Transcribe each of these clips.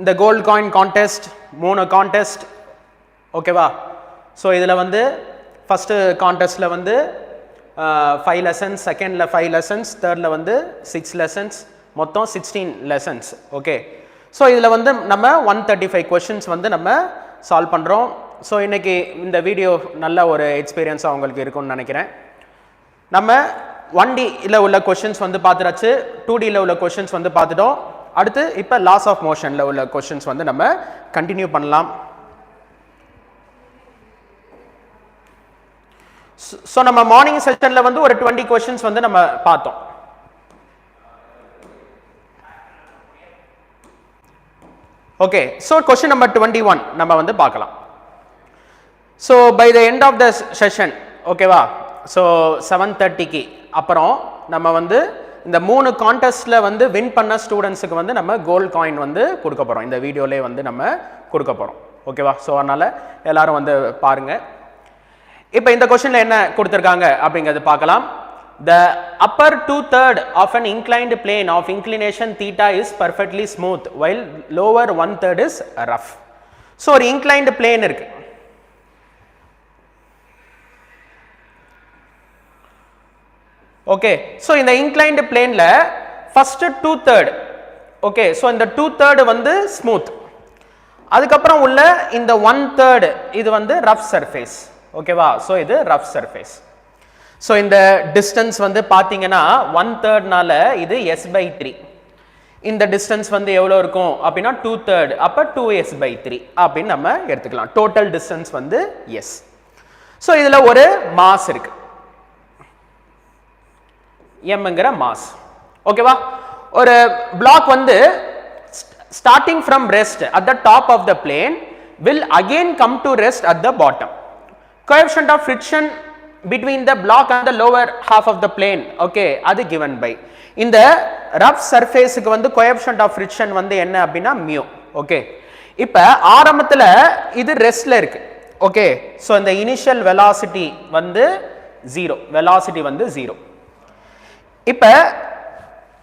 இந்த gold coin contest 3 contest ஓகேவா. So இதில் வந்து ஃபஸ்ட்டு கான்டெஸ்ட்டில் வந்து 5 லெசன்ஸ், செகண்டில் 5 லெசன்ஸ், தேர்டில் வந்து 6 லெசன்ஸ், மொத்தம் 16 லெசன்ஸ். ஓகே. ஸோ இதில் வந்து நம்ம 135 கொஷின்ஸ் வந்து நம்ம சால்வ் பண்ணுறோம். ஸோ இன்றைக்கி இந்த வீடியோ நல்ல ஒரு எக்ஸ்பீரியன்ஸாக உங்களுக்கு இருக்கும்னு நினைக்கிறேன். நம்ம 1Dயில் உள்ள கொஷின்ஸ் வந்து பார்த்துடாச்சு, 2Dயில் உள்ள கொஷின்ஸ் வந்து பார்த்துட்டோம். அடுத்து இப்போ லாஸ் ஆஃப் மோஷனில் உள்ள கொஷின்ஸ் வந்து நம்ம கண்டினியூ பண்ணலாம். ஸோ நம்ம மார்னிங் செஷனில் வந்து ஒரு 20 கொஷின்ஸ் வந்து நம்ம பார்த்தோம். ஓகே. ஸோ கொஷின் நம்பர் 21 நம்ம வந்து பார்க்கலாம். So by the end of the session ஓகேவா, ஸோ 7:30க்கு அப்புறம் நம்ம வந்து இந்த 3 கான்டெஸ்ட்டில் வந்து வின் பண்ண ஸ்டூடெண்ட்ஸுக்கு வந்து நம்ம கோல்ட் காயின் வந்து கொடுக்க போகிறோம். இந்த வீடியோலே வந்து நம்ம கொடுக்க போகிறோம். ஓகேவா. ஸோ அதனால் எல்லாரும் வந்து பாருங்கள். இப்போ இந்த கொஷனில் என்ன கொடுத்துருக்காங்க அப்படிங்கிறது பார்க்கலாம். The upper 2/3 of an inclined plane of inclination theta is perfectly smooth while lower 1/3 is rough. So ஒரு inclined plane இருக்கு. ஓகே. ஸோ இந்த இன்க்ளைன்டு பிளேன்ல ஃபர்ஸ்ட் 2/3 ஓகே. ஸோ இந்த 2/3 வந்து ஸ்மூத், அதுக்கப்புறம் உள்ள இந்த 1/3 இது வந்து ரஃப் சர்ஃபேஸ். ஓகேவா. ஸோ இது ரஃப் சர்ஃபேஸ். ஸோ இந்த டிஸ்டன்ஸ் வந்து பார்த்தீங்கன்னா 1/3னால இது s/3. இந்த டிஸ்டன்ஸ் வந்து எவ்வளோ இருக்கும் அப்படின்னா 2/3, அப்போ 2s/3 அப்படின்னு நம்ம எடுத்துக்கலாம். டோட்டல் டிஸ்டன்ஸ் வந்து s. ஸோ இதில் ஒரு மாஸ் இருக்கு, mங்கிற மாஸ். ஓகேவா. ஒரு பிளாக் வந்து starting from rest at the top of the plane will again come to rest at the bottom. Coefficient of friction between the block and the lower half of the plane okay அது given by இந்த rough surface க்கு வந்து coefficient of friction வந்து என்ன அப்படின்னா mu. Okay. இப்போ ஆரம்பத்துல இது ரெஸ்ட்ல இருக்கு. ஓகே. ஸோ இந்த இனிஷியல் வெலாசிட்டி வந்து 0, வெலாசிட்டி வந்து 0. இப்போ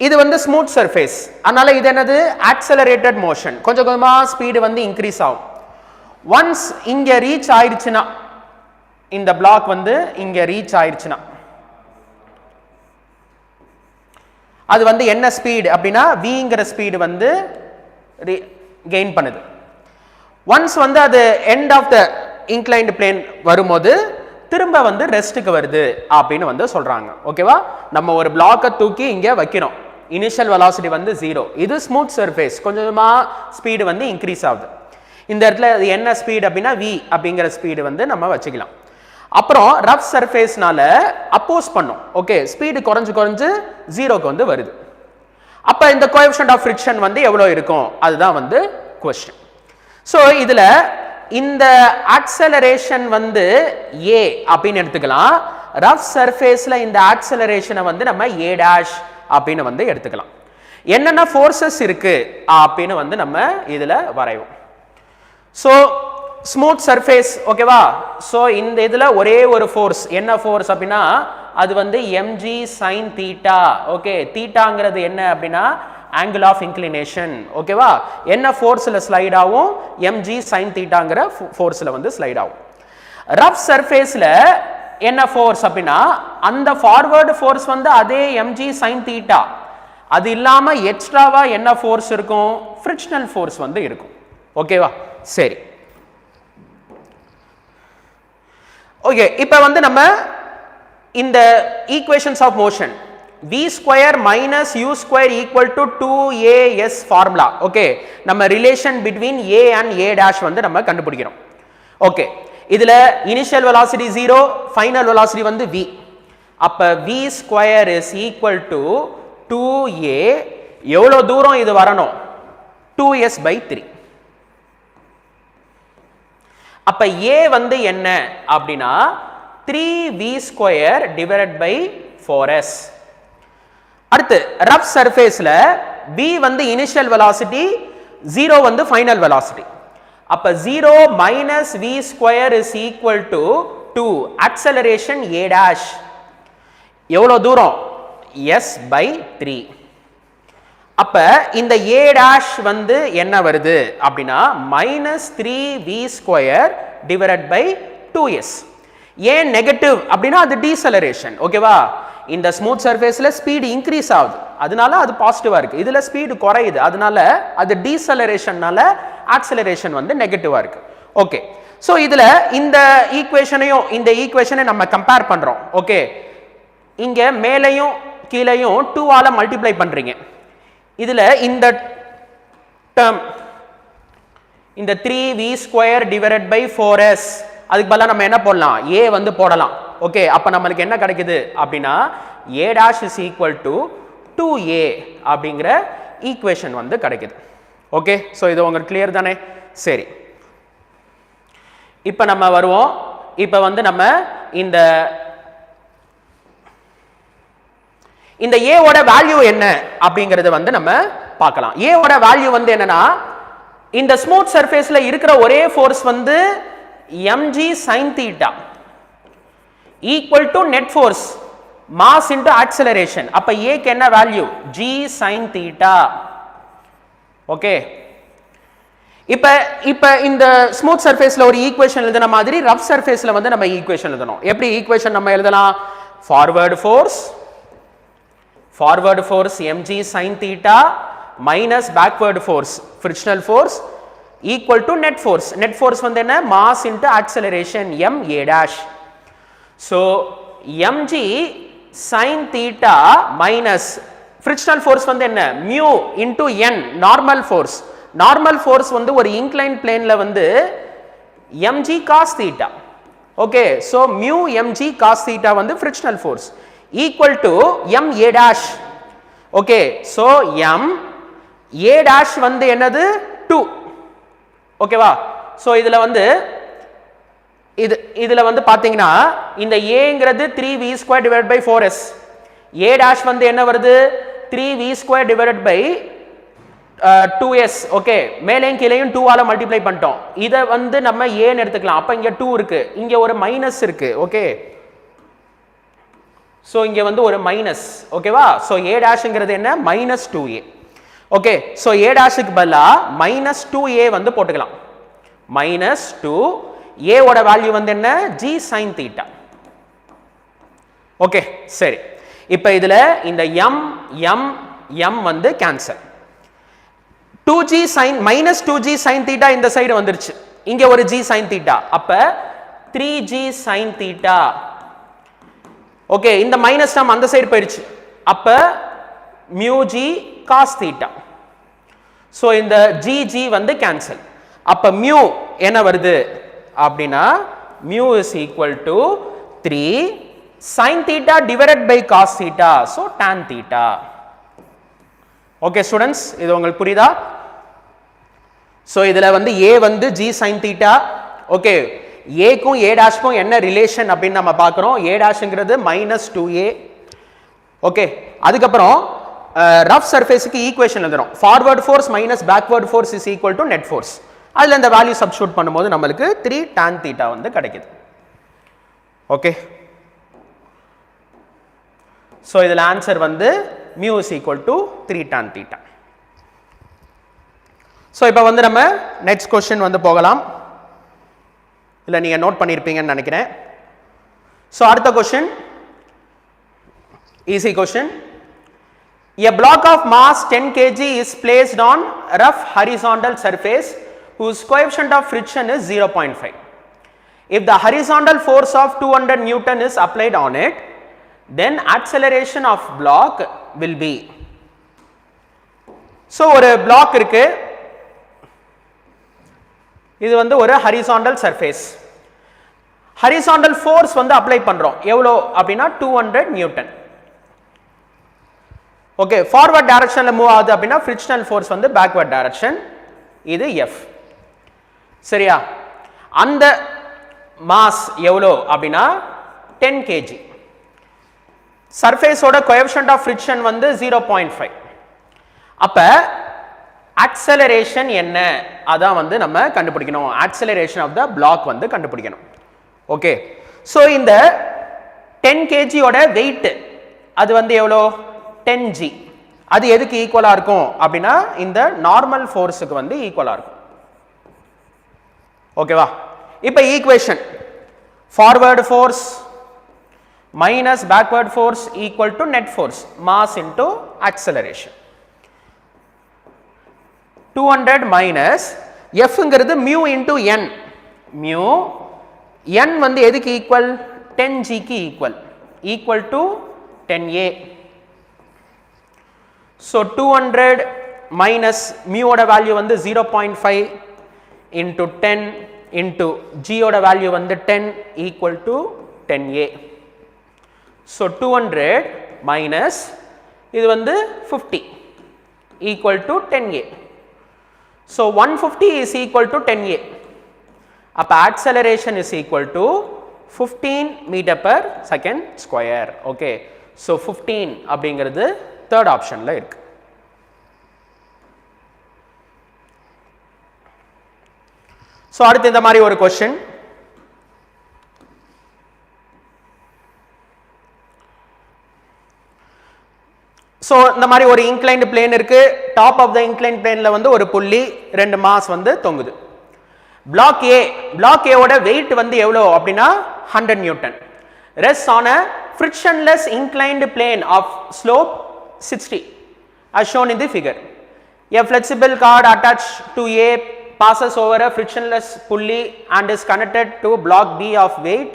இது வந்து ஸ்மூத் சர்ஃபேஸ், அதனால இது என்னது ஆக்சலரேட்டட் மோஷன், கொஞ்சம் கொஞ்சமாக ஸ்பீடு வந்து இன்க்ரீஸ் ஆகும். ஒன்ஸ் இங்கே ரீச் ஆயிடுச்சுன்னா, இந்த பிளாக் வந்து இங்கே ரீச் ஆயிடுச்சுன்னா அது வந்து என்ன ஸ்பீடு அப்படின்னா விங்கிற ஸ்பீடு வந்து கெயின் பண்ணுது. ஒன்ஸ் வந்து அது end of the inclined plane வரும்போது திரும்ப வந்து ரெஸ்ட்டுக்கு வருது அப்படின்னு வந்து சொல்றாங்க. ஓகேவா. நம்ம ஒரு பிளாக்கை தூக்கி இங்கே வைக்கிறோம், இனிஷியல் வெலாசிட்டி வந்து 0, இது ஸ்மூத் சர்ஃபேஸ், கொஞ்சமா ஸ்பீடு வந்து இன்க்ரீஸ் ஆகுது. இந்த இடத்துல அது என்ன ஸ்பீடு அப்படின்னா v அப்படிங்கிற ஸ்பீடு வந்து நம்ம வச்சுக்கலாம். அப்புறம் ரஃப் சர்ஃபேஸ்னால அப்போஸ் பண்ணும். ஓகே. ஸ்பீடு குறைஞ்சு குறைஞ்சு 0க்கு வந்து வருது. அப்போ இந்த கோஎஃபிஷியன்ட் ஆஃப் ஃப்ரிக்ஷன் வந்து எவ்வளோ இருக்கும் அதுதான் வந்து கொஸ்டின். ஸோ இதில் இந்த ஆக்சலரேஷன் வந்து a அப்படின்னு எடுத்துக்கலாம். ரஃப் சர்ஃபேஸ்ல இந்த ஆக்சலரேஷனை வந்து நம்ம a' அப்படின்னு வந்து எடுத்துக்கலாம். என்னென்ன ஃபோர்ஸஸ் இருக்கு அப்படின்னு வந்து நம்ம இதுல வரைவோம். ஸோ ஸ்மூத் சர்ஃபேஸ் ஓகேவா. ஸோ இந்த இதுல ஒரே ஒரு ஃபோர்ஸ், என்ன ஃபோர்ஸ் அப்படின்னா அது வந்து mg sin θ. ஓகே. தீட்டாங்கிறது என்ன அப்படின்னா ஆங்கிள் ஆஃப் இன்க்ளினேஷன். ஓகேவா. என்ன ஃபோர்ஸில் ஸ்லைட் ஆகும், mg sin θங்கிற ஃபோர்ஸில் வந்து ஸ்லைட் ஆகும். ரஃப் சர்ஃபேஸில் என்ன ஃபோர்ஸ் அப்படின்னா அந்த ஃபார்வர்டு ஃபோர்ஸ் வந்து அதே mg sin θ, அது இல்லாமல் எக்ஸ்ட்ராவா என்ன ஃபோர்ஸ் இருக்கும், ஃப்ரிக்ஷனல் ஃபோர்ஸ் வந்து இருக்கும். ஓகேவா. சரி. ஓகே. இப்போ வந்து நம்ம இந்த equations of motion v square minus u square equal to 2as formula. Okay. நம்ம relation between a and a' வந்து நம்ம கண்டுபிடிக்கிறோம். ஓகே. இதுல இனிஷியல் வெலாசிட்டி 0, ஃபைனல் வெலாசிட்டி வந்து v. அப்ப v square is equal to 2a, எவ்வளவு தூரம் இது வரணும், 2s/3. அப்ப a வந்து என்ன அப்படின்னா 3v square divided by 4s. அடுத்து ரஃப் சர்ஃபேஸ்ல v வந்து இனிஷியல் வெலாசிட்டி, 0 வந்து ஃபைனல் வெலாசிட்டி. அப்ப 0 minus v square is equal to 2 acceleration a', எவ்வளவு தூரம் s/3. அப்ப இந்த a dash வந்து என்ன வருது அப்படின்னா -3v² divided by 2s. ஏன் நெகட்டிவ் அப்படின்னா அது டீசலரேஷன். ஓகேவா? இந்த ஸ்மூத் சர்ஃபேஸ்ல ஸ்பீடு இன்க்ரீஸ் ஆகுது, அதனால அது பாசிட்டிவா இருக்கு. இதுல ஸ்பீடு குறையுது, அதனால அது டீசலரேஷன்னால ஆக்சலரேஷன் வந்து நெகட்டிவா இருக்கு. ஓகே, சோ இதுல இந்த ஈக்குவேஷனையும் இந்த ஈக்குவேஷனை நம்ம கம்பேர் பண்றோம். ஓகே, இங்க மேலையும் கீழையும் 2 ஆல மல்டிப்ளை பண்றீங்க. இதுல இந்த டேர்ம் இந்த 3v² divided by 4s, அதுக்கு பதிலா நம்ம என்ன போடலாம், a வந்து போடலாம். ஓகே, அப்ப நமக்கு என்ன கிடைக்குது அப்படின்னா a dash is equal to 2a அப்படிங்கிற ஈக்குவேஷன் வந்து கிடைக்குது. ஓகே, சோ இது உங்களுக்கு கிளியர் தானே? சரி, இப்ப நம்ம வருவோம். இப்ப வந்து நம்ம இந்த இந்த a ஓட வேல்யூ என்ன அப்படிங்கறது வந்து நம்ம பார்க்கலாம். a ஓட வேல்யூ வந்து என்னன்னா, இந்த ஸ்மூத் சர்ஃபேஸ்ல இருக்கிற ஒரே ஃபோர்ஸ் வந்து mg sin theta equal to net force mass into acceleration. அப்ப a க்கு என்ன value, g sin theta. Okay, இப்ப இந்த ஸ்மூத் சர்ஃபேஸ்ல ஒரு ஈக்குவேஷன் எழுதுன மாதிரி ரஃப் சர்ஃபேஸ்ல வந்து நம்ம ஈக்குவேஷன் எழுதணும். எப்படி ஈக்குவேஷன் நம்ம எழுதலாம்? Forward force mg sin theta minus backward force frictional force equal to net force வந்து என்ன, mass into acceleration m a dash. so mg sin theta minus frictional force வந்து என்ன, mu into n normal force வந்து ஒரு inclined planeல வந்து mg cos theta. okay, so mu mg cos theta வந்து frictional force equal to m a dash. okay, so m a dash வந்து என்னது, 2. ஓகேவா? So இதுல வந்து பாத்தீங்கன்னா இந்த a ங்கிறது 3v² divided by 4s, a dash வந்து என்ன வருது, 3v² divided by 2s. Okay, மேலேயும் கீழேயும் 2 ஆல மல்டிப்ளை பண்ணிட்டோம். இத வந்து நம்ம a ன்னு எடுத்துக்கலாம். அப்ப இங்க 2 இருக்கு, இங்க ஒரு மைனஸ் இருக்கு. ஓகே, சோ இங்க வந்து ஒரு மைனஸ். ஓகேவா? சோ a dash ங்கிறது என்ன, -2a. Okay, so a dash க்கு பதிலா -2a வந்து போட்டுக்கலாம். -2 a ஓட வேல்யூ வந்து என்ன, g sin theta. ஓகே, சரி, இப்போ இதுல இந்த m வந்து cancel. 2g sin -2g sin theta இந்த சைடு வந்துருச்சு, இங்க ஒரு g sin theta, அப்ப 3g sin theta. ஓகே, இந்த மைனஸ் டேர்ம் அந்த சைடு போயிடுச்சு, அப்ப mu g cos theta. So இந்த g வந்து கேன்சல். அப்ப mu என்ன வருது அப்படின்னா mu is equal to 3 sin theta divided by cos theta, so tan theta. Okay students, இது உங்களுக்கு புரியுதா? சோ இதுல வந்து a வந்து g sin theta. Okay, a க்கும் a dash க்கும் என்ன ரிலேஷன் அப்படின்னு நம்ம பார்க்கிறோம். a dashங்கிறது -2a. ஓகே, அதுக்கப்புறம் ரஃப் சர்ஃபேஸ்க்கு ஈக்குவேஷன் எழுதுறோம். Forward force minus backward force is equal to net force. அதுல இந்த வேல்யூ சப்ஸ்டிட்யூட் பண்ணும்போது நமக்கு 3 tan theta வந்து கிடைக்குது. ஓகே, சோ இதுல ஆன்சர் வந்து mu is equal to 3 tan theta. So இப்போ வந்து நம்ம நெக்ஸ்ட் क्वेश्चन வந்து போகலாம். இல்ல நீங்க நோட் பண்ணிருப்பீங்கன்னு நினைக்கிறேன். சோ அடுத்த question easy question. A block of mass 10 kg is placed on rough horizontal surface whose coefficient of friction is 0.5. If the horizontal force of 200 Newton is applied on it, then acceleration of block will be. So ஒரு block இருக்கு, இது வந்து ஒரு horizontal surface. horizontal force வந்து apply பண்றோம். எவ்வளோ அப்படின்னா 200 Newton. Okay, forward டைரக்ஷன்ல மூவ் ஆகுது அப்படின்னா ஃப்ரிக்ஷனல் ஃபோர்ஸ் வந்து பேக்வர்ட் டைரக்ஷன், இது F. சரியா? அந்த மாஸ் எவ்வளோ அப்படின்னா 10 kg. சர்ஃபேஸோட கோஎஃபிஷியன்ட் ஆஃப் ஃப்ரிக்ஷன் வந்து 0.5. அப்ப ஆக்சலரேஷன் என்ன, அதான் வந்து நம்ம கண்டுபிடிக்கணும். ஆக்சலரேஷன் ஆஃப் த பிளாக் வந்து கண்டுபிடிக்கணும். ஓகே, சோ இந்த 10 kg ஓட வெயிட் அது வந்து எவ்வளோ, 10g. அது எதுக்கு ஈக்குவலா இருக்கும் அப்படின்னா இந்த நார்மல் ஃபோர்ஸுக்கு வந்து ஈக்குவலா இருக்கும். ஓகேவா? இப்போ equation forward force minus backward force equal to net force, mass into acceleration. 200 minus F ங்கிறது mu into n, mu n வந்து எதுக்கு ஈக்குவல் 10g க்கு equal, equal to 10a. so 200 minus mu ஓட வேல்யூ வந்து 0.5 into 10 into g ஓட value வந்து 10 equal to 10a. so 200 minus இது வந்து 50 equal to 10a. so 150 is equal to 10a. அப்ப acceleration is equal to 15 meter per second square. okay, so 15 அப்படிங்கிறது third optionல இருக்கு. so அடுத்து இந்த மாதிரி ஒரு question. so இந்த மாதிரி ஒரு inclined plane இருக்கு. top of the inclined planeல வந்து ஒரு புள்ளி, ரெண்டு மாஸ் வந்து தொங்குது. block A ஓட weight வந்து எவ்வளவு அப்படின்னா 100 Newton. rests on a frictionless inclined plane of slope 60 as shown in the figure. a flexible cord attached to A passes over a frictionless pulley and is connected to block B of weight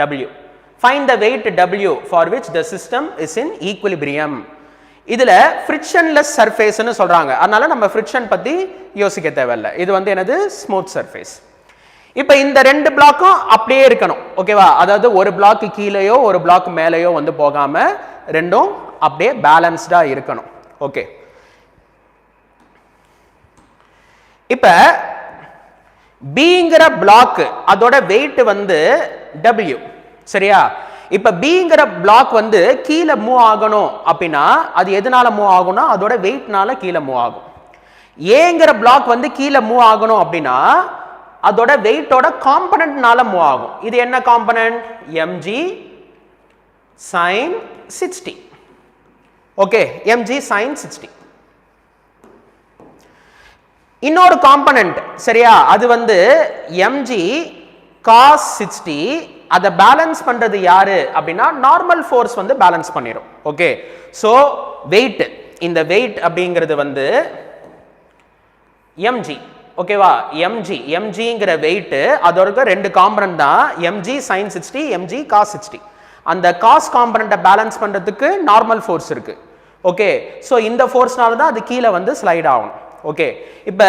W. Find the weight W for which the system is in equilibrium. இதுல frictionless surface னு சொல்றாங்க. அதனால நம்ம friction பத்தி யோசிக்க தேவையில்ல. இது வந்து என்னது smooth surface. இப்போ இந்த ரெண்டு பிளாக்கும் அப்படியே இருக்கணும். ஓகேவா? அதாவது ஒரு பிளாக் கீழேயோ ஒரு பிளாக் மேலேயோ வந்து போகாம ரெண்டும் அப்படியே பேலன்ஸ்டா இருக்கணும். ஓகே, இப்ப Bங்கிற பிளாக் அதோட weight வந்து W. சரியா? இப்ப Bங்கிற பிளாக் வந்து கீழே மூவ் ஆகணும் அப்படின்னா அது எதனால மூவ் ஆகும்னா அதோட வெயிட்னால கீழே மூவ் ஆகும். Aங்கிற பிளாக் வந்து கீழே மூவ் ஆகணும் அப்படின்னா அதோட வெயிட்டோட காம்பனன்ட்னால மூவ் ஆகும். இது என்ன component? mg sin 60. Okay, mg sin 60. இன்னொரு காம்பனன்ட் சரியா, அது வந்து mg cos 60. அதை பேலன்ஸ் பண்றது யாரு அப்படின்னா நார்மல் ஃபோர்ஸ் வந்து பேலன்ஸ் பண்ணிரும். ஓகே, சோ வெயிட், இந்த வெயிட் அப்படிங்கிறது வந்து mg. ஓகேவா? mgங்கிற வெயிட் அதோட ரெண்டு காம்பனன்ட் தான், mg sin 60, mg cos 60. அந்த cos காம்பனன்ட்டை பேலன்ஸ் பண்றதுக்கு நார்மல் ஃபோர்ஸ் இருக்கு. ஓகே, சோ இந்த ஃபோர்ஸ்னால தான் அது கீழே வந்து ஸ்லைட் ஆகும். ஓகே, இப்ப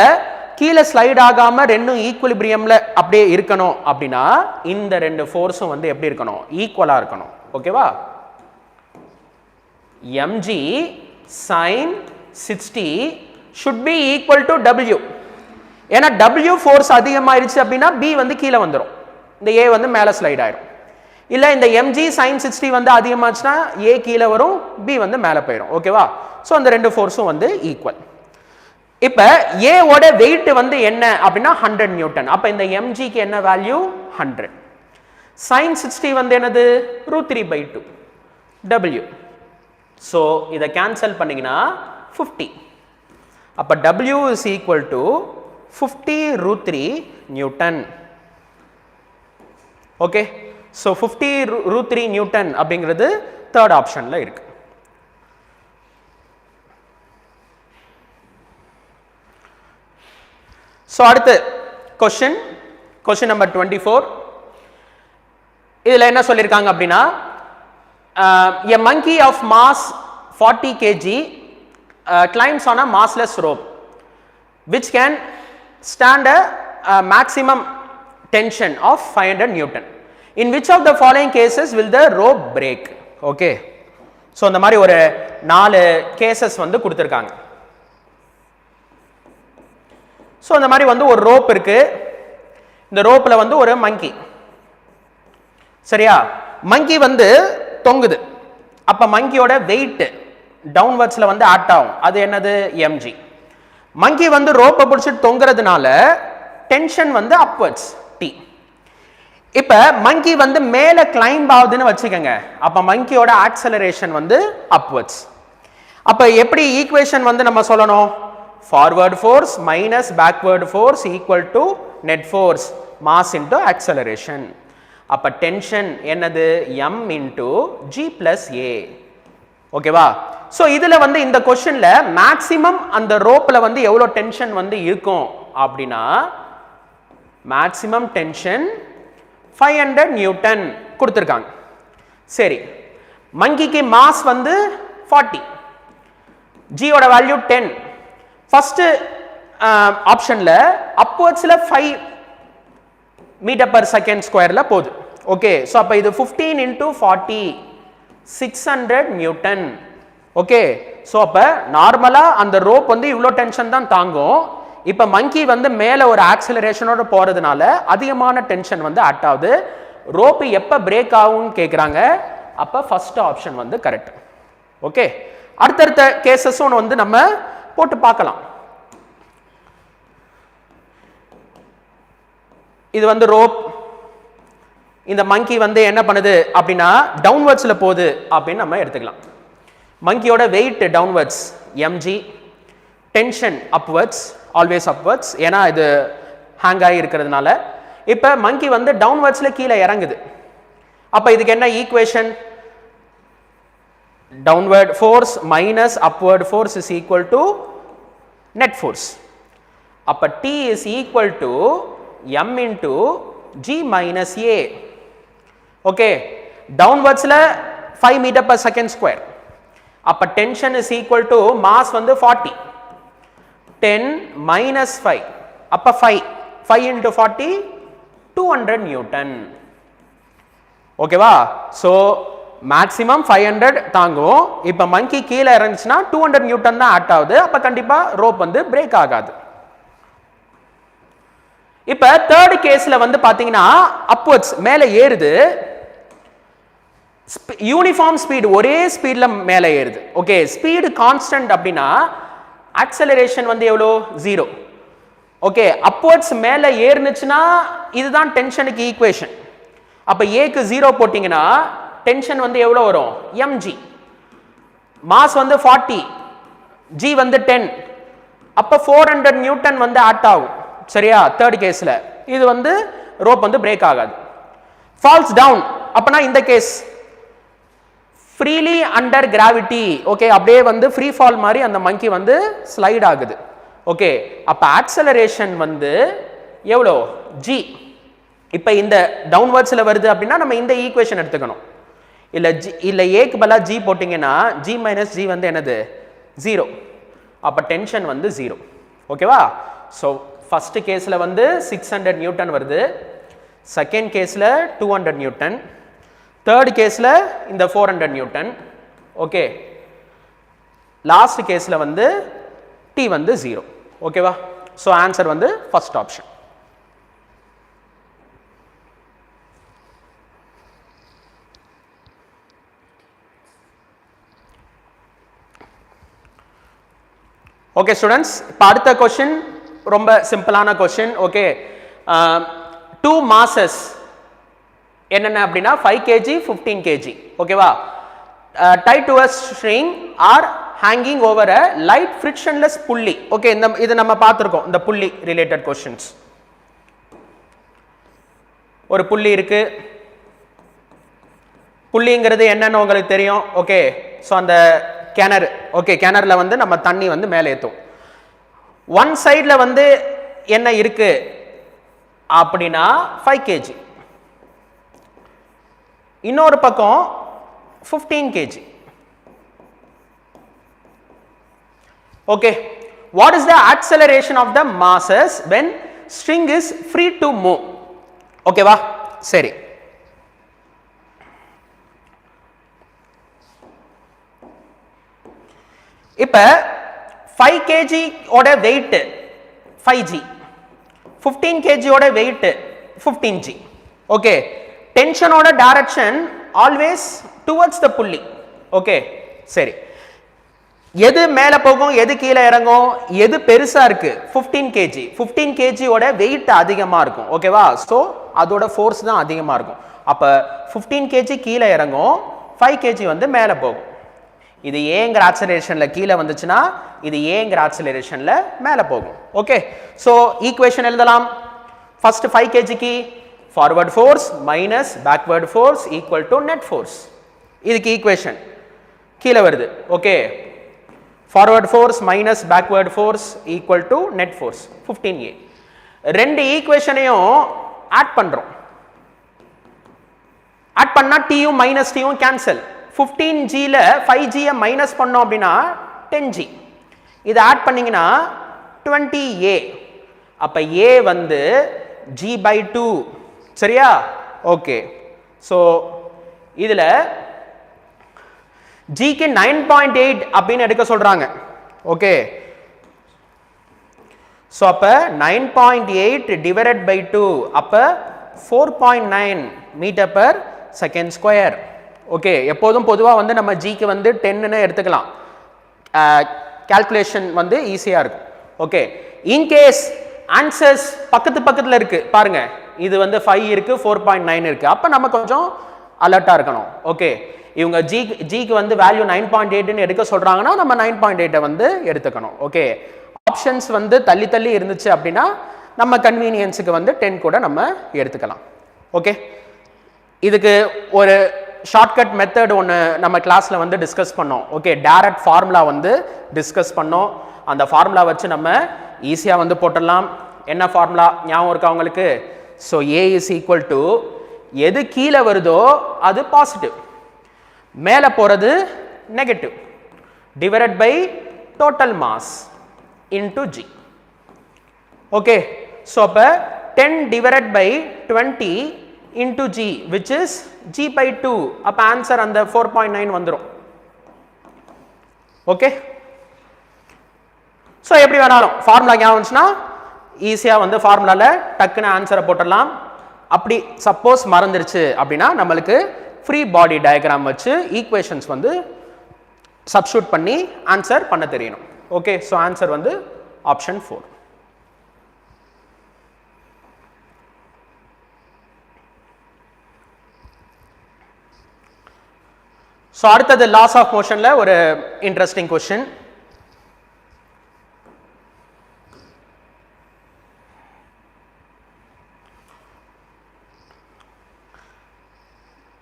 கீழே ஸ்லைட் ஆகாம ரெண்டும் ஈக்குலிபிரியம்ல அப்படியே இருக்கணும் அப்படின்னா இந்த ரெண்டு ஃபோர்ஸும் வந்து எப்படி இருக்கணும்? ஈக்குவலா இருக்கணும். ஓகேவா? mg sin 60 should be equal to w. ஏன்னா w ஃபோர்ஸ் அதிகமாயிருச்சு அப்படின்னா b வந்து கீழே வந்துடும், இந்த a வந்து மேலே ஸ்லைட் ஆயிடும். இல்ல இந்த mg sin 60 வந்து அதிகமாச்சுன்னா a கீழே வரும், b வந்து மேலே போயிடும். ஓகேவா? ஸோ அந்த ரெண்டு ஃபோர்ஸும் வந்து ஈக்குவல். இப்ப A ஓட weight வந்து என்ன அப்படின்னா 100 நியூட்டன். அப்ப இந்த mg க்கு என்ன வேல்யூ? 100. sin 60 வந்து என்னது? √3/2 w. சோ இத கேன்சல் பண்ணீங்கன்னா 50. அப்ப w is equal to 50 √3 Newton. Okay, so 50 √3 Newton அப்படிங்கிறது தேர்ட் ஆப்ஷன்ல இருக்கு. So அடுத்து question number 24. இதுல என்ன சொல்லிருக்காங்க அப்படின்னா a monkey of mass 40 kg climbs on a massless rope which can stand a maximum tension of 500 newton. In which of the following cases will the rope break? Okay, so இந்த மாதிரி ஒரு 4 cases வந்து கொடுத்திருக்காங்க. So இந்த மாதிரி வந்து ஒரு rope இருக்கு, இந்த ரோப்பில் வந்து ஒரு மங்கி. சரியா? மங்கி வந்து தொங்குது. அப்போ மங்கியோட வெயிட் டவுன்வர்ட்ஸில் வந்து ஆட் ஆகும். அது என்னது? mg. மங்கி வந்து ரோப்பை பிடிச்சிட்டு தொங்குறதுனால டென்ஷன் வந்து அப்வர்ட்ஸ் t. இப்போ மங்கி வந்து மேலே கிளைம்ப் ஆகுதுன்னு வச்சுக்கோங்க, அப்போ மங்கியோட ஆக்சலரேஷன் வந்து அப்வர்ட்ஸ். அப்ப எப்படி ஈக்குவேஷன் வந்து நம்ம சொல்லணும்? forward force minus backward force equal to net force mass into acceleration. அப்ப tension என்னது? m into g plus a. ஓகேவா? சோ இதுல வந்து இந்த क्वेश्चनல மேக்ஸिमम அந்த ரோப்ல வந்து எவ்வளவு டென்ஷன் வந்து இருக்கும் அப்படினா மேக்ஸिमम டென்ஷன் 500 நியூட்டன் கொடுத்திருக்காங்க. சரி, மங்கிக்கு மாஸ் வந்து 40, g ஓட வேல்யூ 10. ஃபர்ஸ்ட் ஆப்ஷன்ல அப்வர்ட்ஸ்ல 5 மீட்டர் per செகண்ட் ஸ்கொயர்ல போகுது. ஓகே, சோ அப்ப இது 15 into 40 600 நியூட்டன். ஓகே, சோ அப்ப நார்மலா அந்த ரோப் வந்து இவ்ளோ டென்ஷன் தான் தாங்கும். இப்ப மங்கி வந்து மேல ஒரு ஆக்சிலரேஷனோட போறதுனால அதிகமான டென்ஷன் வந்து ஆட் ஆகுது. ரோப் எப்ப பிரேக் ஆகும்னு கேக்குறாங்க. அப்ப ஃபர்ஸ்ட் ஆப்ஷன் வந்து கரெக்ட். ஓகே, அடுத்தடுத்த கேसेसும் வந்து நம்ம போட்டு பார்க்கலாம். இது வந்து ரோப், இந்த மங்கி வந்து என்ன பண்ணுது அப்படின்னா டவுன்வர்ட்ஸ்ல போகுது அப்படின்னு நம்ம எடுத்துக்கலாம். மங்கியோட weight downwards mg, tension upwards, always upwards, ஏன்னா இது ஹேங் ஆகி இருக்கிறதுனால. இப்போ மங்கி வந்து டவுன்வர்ட்ஸ்ல கீழே இறங்குது. அப்போ இதுக்கு என்ன equation? downward force minus upward force is equal to net force. அப்ப T is equal to m into g minus a. okay, downwards ல 5 meter per second square. அப்ப tension is equal to mass வந்து 40, 10 minus 5, அப்ப 5 into 40 200 newton. ஓகேவா? so maximum 500 தாங்கும். இப்ப மங்கி கீழே இறங்குச்சுன்னா 200 Newton தான் ஆட் ஆகுது. அப்ப கண்டிப்பா ரோப் வந்து பிரேக் ஆகாது. இப்ப தேர்ட் கேஸ்ல வந்து பாத்தீங்கன்னா அப்வர்ட்ஸ் மேல ஏறுது, யூனிஃபார்ம் ஸ்பீட், ஒரே ஸ்பீட்ல மேல ஏறுது. ஓகே, ஸ்பீடு கான்ஸ்டன்ட் அப்படின்னா ஆக்சலரேஷன் வந்து எவ்வளோ? 0. ஓகே, அப்வர்ட்ஸ் மேல ஏறுனுச்சுன்னா இதுதான் டென்ஷனுக்கு ஈக்குவேஷன். அப்ப ஏக்கு 0 போட்டீங்கன்னா டென்ஷன் வந்து எவ்வளவு வரும்? mg. மாஸ் வந்து 40, g வந்து 10, அப்ப 400 நியூட்டன் வந்து ஆட் ஆகும். சரியா? தேர்ட் கேஸ்ல இது வந்து ரோப் வந்து பிரேக் ஆகாது. ஃபால்ஸ் டவுன் அப்பனா இந்த case freely under gravity. Okay, அப்படியே வந்து ஃப்ரீ ஃபால் மாதிரி அந்த மங்கி வந்து ஸ்லைட் ஆகுது. ஓகே, அப்ப ஆக்சலரேஷன் வந்து எவ்வளோ? g. இப்ப இந்த டவுன்வர்ட்ஸ்ல வருது அப்படின்னா நம்ம இந்த ஈக்குவேஷன் எடுத்துக்கணும். இல்ல ஏக்கு பதிலா g போட்டீங்கன்னா g minus g வந்து என்னது? 0. அப்ப டென்ஷன் வந்து 0. ஓகேவா? சோ ஃபர்ஸ்ட் கேஸ்ல வந்து 600 நியூட்டன் வருது, செகண்ட் கேஸ்ல 200 நியூட்டன், தேர்ட் கேஸ்ல இந்த 400 நியூட்டன். ஓகே, லாஸ்ட் கேஸ்ல வந்து t வந்து 0. ஓகேவா? சோ ஆன்சர் வந்து ஃபர்ஸ்ட் ஆப்ஷன். ஓகே ஸ்டூடெண்ட்ஸ், இப்போ அடுத்த கொஸ்டின் ரொம்ப சிம்பிளான கொஸ்டின். ஓகே, 2 மாசஸ் என்னென்ன அப்படின்னா 5 kg 15 kg. ஓகேவா? tied to a string are hanging over a light frictionless pulley. Okay, இது நம்ம பார்த்திருக்கோம், இந்த புள்ளி ரிலேட்டட் கொஸ்டின்ஸ். ஒரு புள்ளி இருக்கு, புள்ளிங்கிறது என்னன்னு உங்களுக்கு தெரியும். ஓகே, ஸோ அந்த கிணறு, ஓகே, கிணறுல வந்து நம்ம தண்ணி வந்து மேலே ஏற்றும். ஒன் சைட்ல வந்து என்ன இருக்கு அப்படின்னா 5 kg, இன்னொரு பக்கம் 15 kg. Okay, what is the acceleration of the masses when string is free to move? ஓகேவா? சரி, இப்ப 5 kg ஓட வெயிட் 5g, 15 kg ஓட வெயிட் 15g. ஓகே, டென்ஷனோட direction always towards the pulley. Okay, சரி, எது மேல போகும், எது கீழே இறங்கும், எது பெருசா இருக்கு? 15 kg. 15 kg ஓட வெயிட் அதிகமா இருக்கும். ஓகேவா? சோ அதோட ஃபோர்ஸ் தான் அதிகமா இருக்கும். அப்ப 15 kg கீழே இறங்கும், 5 kg வந்து மேல போகும். இது ஏங்கிற ஆக்சலரேஷன்ல கீழே வந்துச்சுன்னா இது ஏங்கிற ஆக்சலரேஷன்ல மேலே போகும். ஓகே, ஸோ ஈக்குவேஷன் எழுதலாம். ஃபர்ஸ்ட் 5 kgக்கு forward force minus backward force equal to net force. இதுக்கு ஈக்குவேஷன் கீழே வருது. Okay, forward force minus backward force equal to net force 15a. ரெண்டு ஈக்குவேஷனையும் ஆட் பண்றோம். ஆட் பண்ணா டீயும் மைனஸ் டீயும் கேன்சல். 15gல 5g மைனஸ் பண்ணோம் அப்படின்னா 10g. இதை ஆட் பண்ணீங்கன்னா 20a. அப்ப a வந்து g/2. சரியா? ஓகே, ஸோ இதுல ஜிக்கு 9.8 அப்படின்னு எடுக்க சொல்றாங்க. ஓகே, ஸோ அப்ப 9.8 டிவைடட் பை 2 அப்ப 4.9 metre per second square. Okay, எப்போதும் பொதுவாக வந்து நம்ம ஜிக்கு வந்து 10ன்னு எடுத்துக்கலாம். கால்குலேஷன் வந்து ஈஸியா இருக்கும். ஓகே, இன்கேஸ் ஆன்சர்ஸ் பக்கத்துல இருக்கு பாருங்க, இது வந்து 5 இருக்கு 4.9 இருக்கு, அப்ப நம்ம கொஞ்சம் அலர்ட்டா இருக்கணும். ஓகே, இவங்க ஜிக்கு வந்து வேல்யூ 9.8ன்னு எடுக்க சொல்றாங்கன்னா நம்ம 9.8 வந்து எடுத்துக்கணும். ஓகே, ஆப்ஷன்ஸ் வந்து தள்ளி இருந்துச்சு அப்படின்னா நம்ம கன்வீனியன்ஸுக்கு வந்து 10 கூட நம்ம எடுத்துக்கலாம். ஓகே, இதுக்கு ஒரு ஷார்ட்கட் மெத்தட் ஒன்று நம்ம கிளாஸ்ல வந்து டிஸ்கஸ் பண்ணோம். ஓகே, டைரக்ட் ஃபார்முலா வந்து டிஸ்கஸ் பண்ணோம். அந்த ஃபார்முலா வச்சு நம்ம ஈஸியா வந்து போட்டுடலாம். என்ன ஃபார்முலா ஞாபகம் இருக்கா உங்களுக்கு? So A is equal to எது கீழே வருதோ அது பாசிட்டிவ், மேலே போறது negative, divided by total mass into G. Okay, so அப்போ 10 divided by 20 into G which is g/2. அப்போ ஆன்சர் அந்த 4.9 வந்துடும். ஓகே, ஸோ எப்படி வேணாலும் ஃபார்முலா ஞாபகம் வந்துச்சுன்னா ஈஸியாக வந்து ஃபார்முலால டக்குன்னு ஆன்சரை போட்டுடலாம். அப்படி சப்போஸ் மறந்துருச்சு அப்படின்னா நம்மளுக்கு ஃப்ரீ பாடி டயக்ராம் வச்சு ஈக்குவேஷன்ஸ் வந்து சப்ஸ்டிட்யூட் பண்ணி ஆன்சர் பண்ண தெரியணும். ஓகே, ஸோ ஆன்சர் வந்து ஆப்ஷன் 4. ஸோ அடுத்தது லாஸ் ஆஃப் மோஷன்ல ஒரு இன்ட்ரெஸ்டிங் கொஸ்டின்.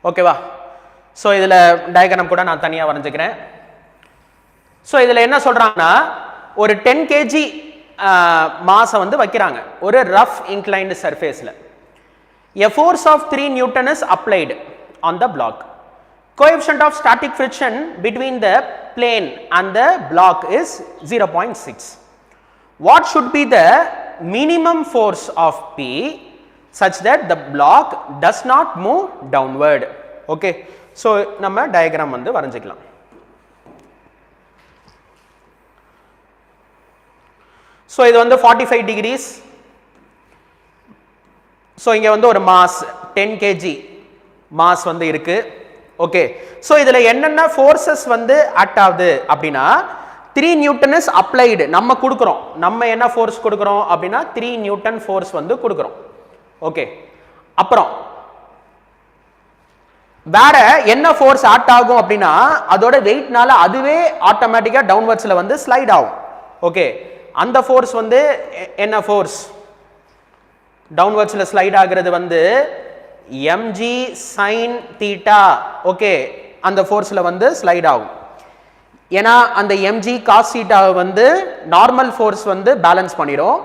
ஓகேவா? ஸோ இதில் டயக்ராம் கூட நான் தனியாக வரைஞ்சிக்கிறேன். ஸோ இதில் என்ன சொல்கிறாங்கன்னா ஒரு 10 kg மாஸை வந்து வைக்கிறாங்க ஒரு ரஃப் இன்க்ளைன்டு சர்ஃபேஸில். A force of 3 Newton is applied on the block. Coefficient of static friction between the plane and the block is 0.6. What should be the minimum force of P such that the block does not move downward? Okay, so நம்ம diagram வந்து வரைஞ்சிக்கலாம். So இது வந்து 45 degrees. So இங்கே வந்து ஒரு mass 10 kg mass வந்து இருக்கு. Okay, so இதில் என்னென்ன ஃபோர்ஸஸ் வந்து ஆக்ட் ஆகுது அப்படின்னா 3 Newton is applied. நம்ம கொடுக்குறோம், நம்ம என்ன ஃபோர்ஸ் கொடுக்குறோம் அப்படின்னா 3 Newton ஃபோர்ஸ் வந்து கொடுக்குறோம். ஓகே, அப்புறம் வேற என்ன ஃபோர்ஸ் ஆக்ட் ஆகும் அப்படின்னா அதோட வெயிட்னால அதுவே ஆட்டோமேட்டிக்கா டவுன்வர்ட்ஸ்ல வந்து ஸ்லைட் ஆகும். ஓகே, அந்த ஃபோர்ஸ் வந்து என்ன ஃபோர்ஸ் டவுன்வர்ட்ஸ்ல ஸ்லைட் ஆகிறது வந்து mg sin theta. ஓகே, அந்த ஃபோர்ஸ்ல வந்து ஸ்லைட் ஆகும். ஏன்னா அந்த mg cos theta வந்து நார்மல் ஃபோர்ஸ் வந்து பேலன்ஸ் பண்ணிரும்.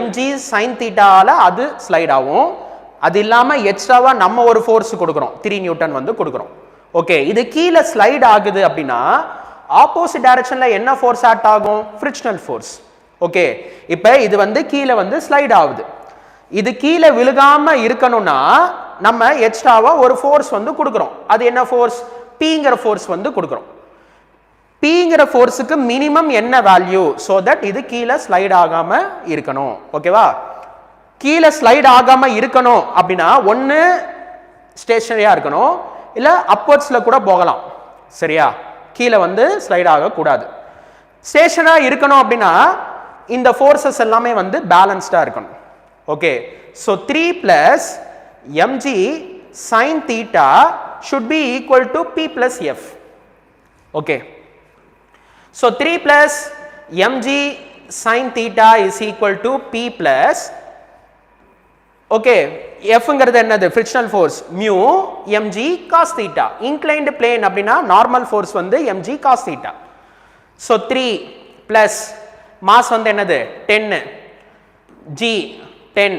mg sin theta ஆல அது ஸ்லைட் ஆகும். அது இல்லாம எக்ஸ்ட்ராவா நம்ம ஒரு ஃபோர்ஸ் கொடுக்கிறோம் 3 Newton வந்து கொடுக்கிறோம். ஓகே, இது கீழே ஸ்லைட் ஆகுது அப்படின்னா ஆப்போசிட் டைரக்ஷன்ல என்ன ஃபோர்ஸ் ஆக்ட் ஆகும்? Frictional force. ஓகே, இப்போ இது வந்து கீழே வந்து ஸ்லைட் ஆகுது. இது கீழே விழுகாம இருக்கணும்னா நம்ம எக்ஸ்ட்ராவா ஒரு ஃபோர்ஸ் வந்து கொடுக்கிறோம். அது என்ன ஃபோர்ஸ்? Pங்கிற ஃபோர்ஸ் வந்து கொடுக்கிறோம். Pங்கிற ஃபோர்ஸுக்கு மினிமம் என்ன வேல்யூ சோ தட் இது கீழே ஸ்லைட் ஆகாம இருக்கணும். ஓகேவா? கீழே ஸ்லைட் ஆகாம இருக்கணும் அப்படின்னா ஒன்னு ஸ்டேஷனரியா இருக்கணும், இல்ல அப்வர்ட்ஸ்ல கூட போகலாம். சரியா? கீழே வந்து ஸ்லைட் ஆக கூடாது. ஸ்டேஷனரா இருக்கணும் அப்படின்னா இந்த ஃபோர்ஸஸ் எல்லாமே வந்து பேலன்ஸ்டா இருக்கணும். Okay, so 3 plus mg sin theta should be equal to p plus f. Okay, So 3 plus mg sin theta is equal to p plus, okay, F ங்கிறது என்னது frictional force mu mg cos theta. Inclined plane அப்படினா normal force வந்து mg cos theta. So 3 plus mass வந்து என்னது 10 g 10